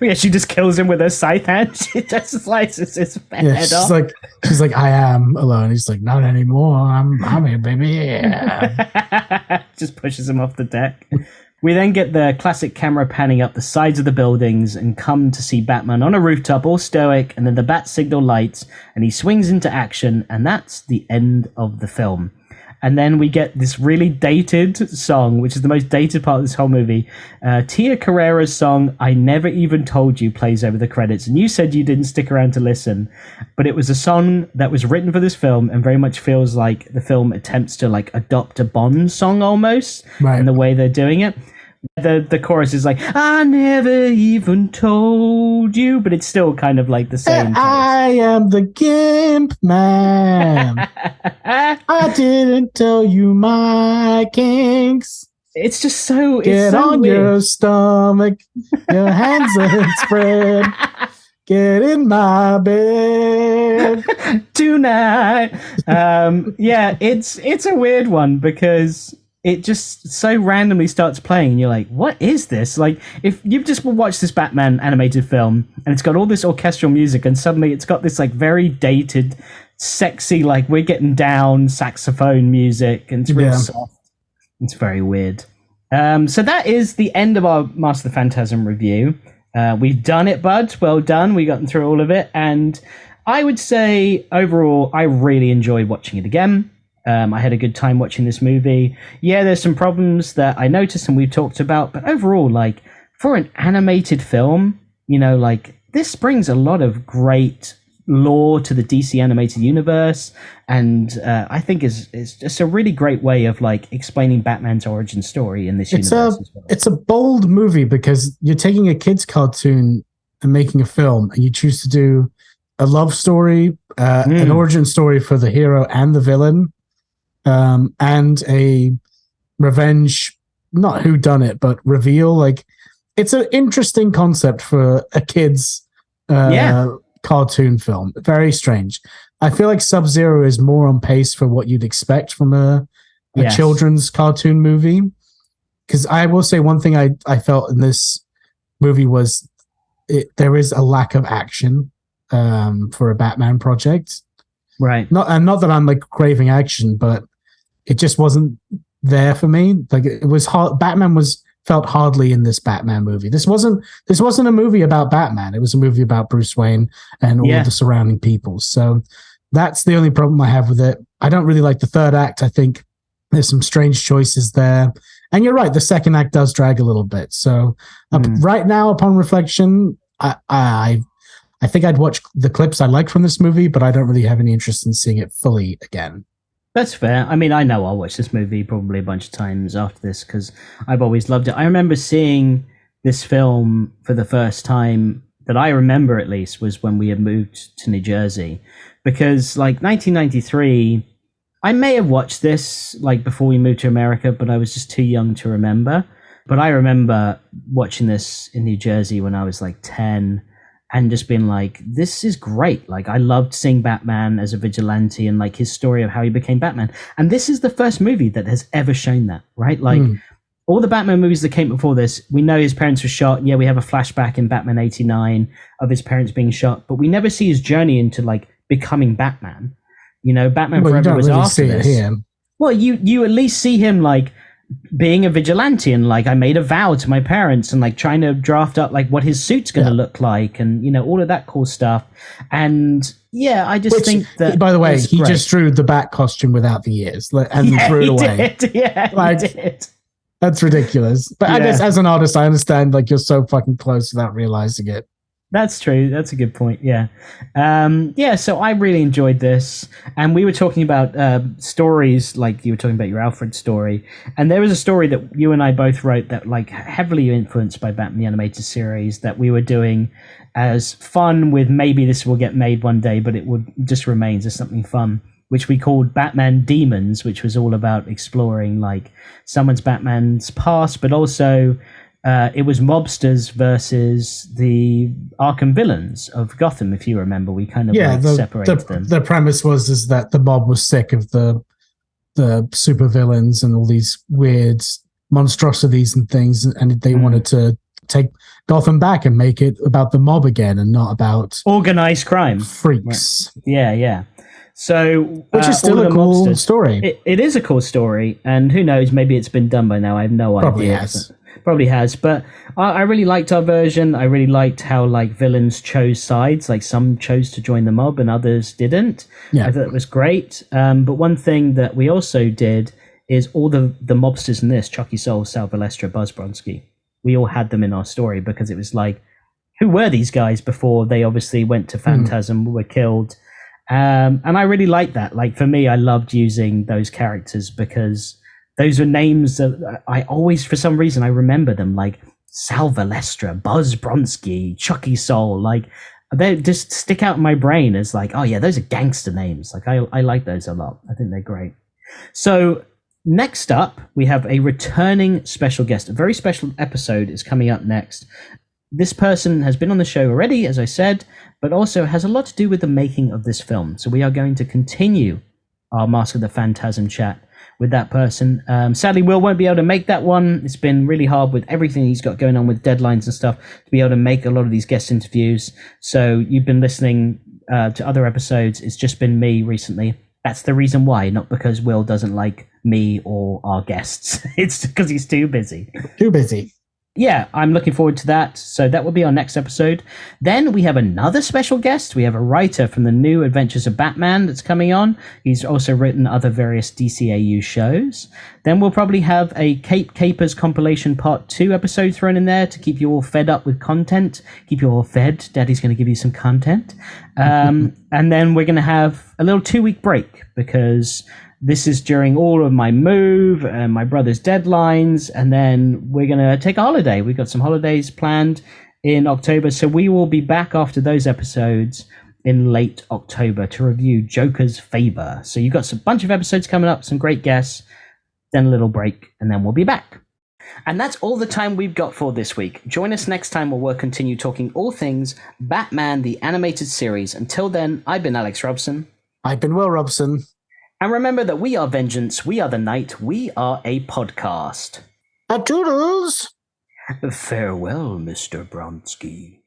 Yeah, she just kills him with her scythe hand. She just slices his head off. She's like, "I am alone." He's like, "Not anymore. I'm here, baby." Yeah. Just pushes him off the deck. We then get the classic camera panning up the sides of the buildings and come to see Batman on a rooftop, all stoic, and then the bat signal lights, and he swings into action, and that's the end of the film. And then we get this really dated song, which is the most dated part of this whole movie. Tia Carrere's song, "I Never Even Told You," plays over the credits. And you said you didn't stick around to listen, but it was a song that was written for this film and very much feels like the film attempts to like adopt a Bond song almost, right, in the way they're doing it. The chorus is like, "I never even told you," but it's still kind of like the same. I am the Gimp Man. I didn't tell you my kinks. It's just so Get so on weird. Your stomach, your hands are spread. Get in my bed tonight. Yeah, it's a weird one because it just so randomly starts playing and you're like, what is this? Like, if you've just watched this Batman animated film and it's got all this orchestral music and suddenly it's got this like very dated, sexy, like we're getting down saxophone music and it's real soft. It's very weird. So that is the end of our Master of the Phantasm review. We've done it, bud. Well done. We've gotten through all of it. And I would say overall, I really enjoyed watching it again. I had a good time watching this movie. Yeah, there's some problems that I noticed and we've talked about, but overall, like, for an animated film, you know, like, this brings a lot of great lore to the DC animated universe, and I think is just a really great way of, like, explaining Batman's origin story in this universe as well. It's a bold movie because you're taking a kid's cartoon and making a film, and you choose to do a love story, an origin story for the hero and the villain, and a revenge, not whodunit, but reveal. Like, it's an interesting concept for a kid's cartoon film. Very strange. I feel like Sub-Zero is more on pace for what you'd expect from a children's cartoon movie. Because I will say one thing I felt in this movie was there is a lack of action for a Batman project. Right. Not that I'm like craving action, but it just wasn't there for me. Like, it was hard. Batman felt hardly in this Batman movie. This wasn't a movie about Batman. It was a movie about Bruce Wayne and all of the surrounding people. So that's the only problem I have with it. I don't really like the third act. I think there's some strange choices there. And you're right, the second act does drag a little bit. So right now, upon reflection, I think I'd watch the clips I like from this movie, but I don't really have any interest in seeing it fully again. That's fair. I mean, I know I'll watch this movie probably a bunch of times after this because I've always loved it. I remember seeing this film for the first time that I remember, at least, was when we had moved to New Jersey. Because, like, 1993, I may have watched this, like, before we moved to America, but I was just too young to remember. But I remember watching this in New Jersey when I was, like, 10. And just being like, this is great. Like, I loved seeing Batman as a vigilante and like his story of how he became Batman. And this is the first movie that has ever shown that, right? Like all the Batman movies that came before this, we know his parents were shot. Yeah, we have a flashback in Batman 89 of his parents being shot, but we never see his journey into like becoming Batman. You know, Batman Forever was after this. Well, you at least see him like being a vigilante, and like I made a vow to my parents, and like trying to draft up like what his suit's going to look like, and all of that cool stuff. And yeah, I just think that. By the way, he just drew the Bat costume without the ears and threw it away. He did. That's ridiculous. But I guess as an artist, I understand like you're so fucking close without realizing it. That's true. That's a good point. Yeah. So I really enjoyed this. And we were talking about stories, like you were talking about your Alfred story. And there was a story that you and I both wrote that like heavily influenced by Batman the Animated Series that we were doing as fun with maybe this will get made one day, but it would just remains as something fun, which we called Batman Demons, which was all about exploring like someone's Batman's past, but also it was mobsters versus the Arkham villains of Gotham. If you remember, we kind of separated them. The premise was that the mob was sick of the super villains and all these weird monstrosities and things, and they wanted to take Gotham back and make it about the mob again and not about organized crime freaks. Right. Yeah. So, which is still a cool story. It is a cool story, and who knows? Maybe it's been done by now. I have no idea. Probably has, but I really liked our version. I really liked how like villains chose sides. Like some chose to join the mob and others didn't. I thought it was great. But one thing that we also did is all the mobsters in this, Chucky Soul, Sal Valestra, Buzz Bronski, we all had them in our story because it was like, who were these guys before they obviously went to Phantasm, were killed. And I really liked that. Like for me, I loved using those characters because those are names that I always, for some reason, I remember them, like Sal Valestra, Buzz Bronski, Chucky Soul. Like they just stick out in my brain as like, oh yeah, those are gangster names. Like I like those a lot. I think they're great. So next up, we have a returning special guest. A very special episode is coming up next. This person has been on the show already, as I said, but also has a lot to do with the making of this film. So we are going to continue our Mask of the Phantasm chat with that person. Sadly, Will won't be able to make that one. It's been really hard with everything he's got going on with deadlines and stuff to be able to make a lot of these guest interviews. So you've been listening to other episodes. It's just been me recently. That's the reason why, not because Will doesn't like me or our guests. It's because he's too busy. Yeah, I'm looking forward to that. So that will be our next episode. Then we have another special guest. We have a writer from the New Adventures of Batman that's coming on. He's also written other various DCAU shows. Then we'll probably have a Cape Capers compilation part 2 episode thrown in there to keep you all fed up with content. Keep you all fed. Daddy's going to give you some content. And then we're going to have a little 2-week break because this is during all of my move and my brother's deadlines, and then we're going to take a holiday. We've got some holidays planned in October, so we will be back after those episodes in late October to review Joker's Favor. So you've got a bunch of episodes coming up, some great guests, then a little break, and then we'll be back. And that's all the time we've got for this week. Join us next time where we'll continue talking all things Batman the Animated Series. Until then, I've been Alex Robson. I've been Will Robson. And remember that we are Vengeance, we are the Night, we are a podcast. Toodles! Farewell, Mr. Bronski.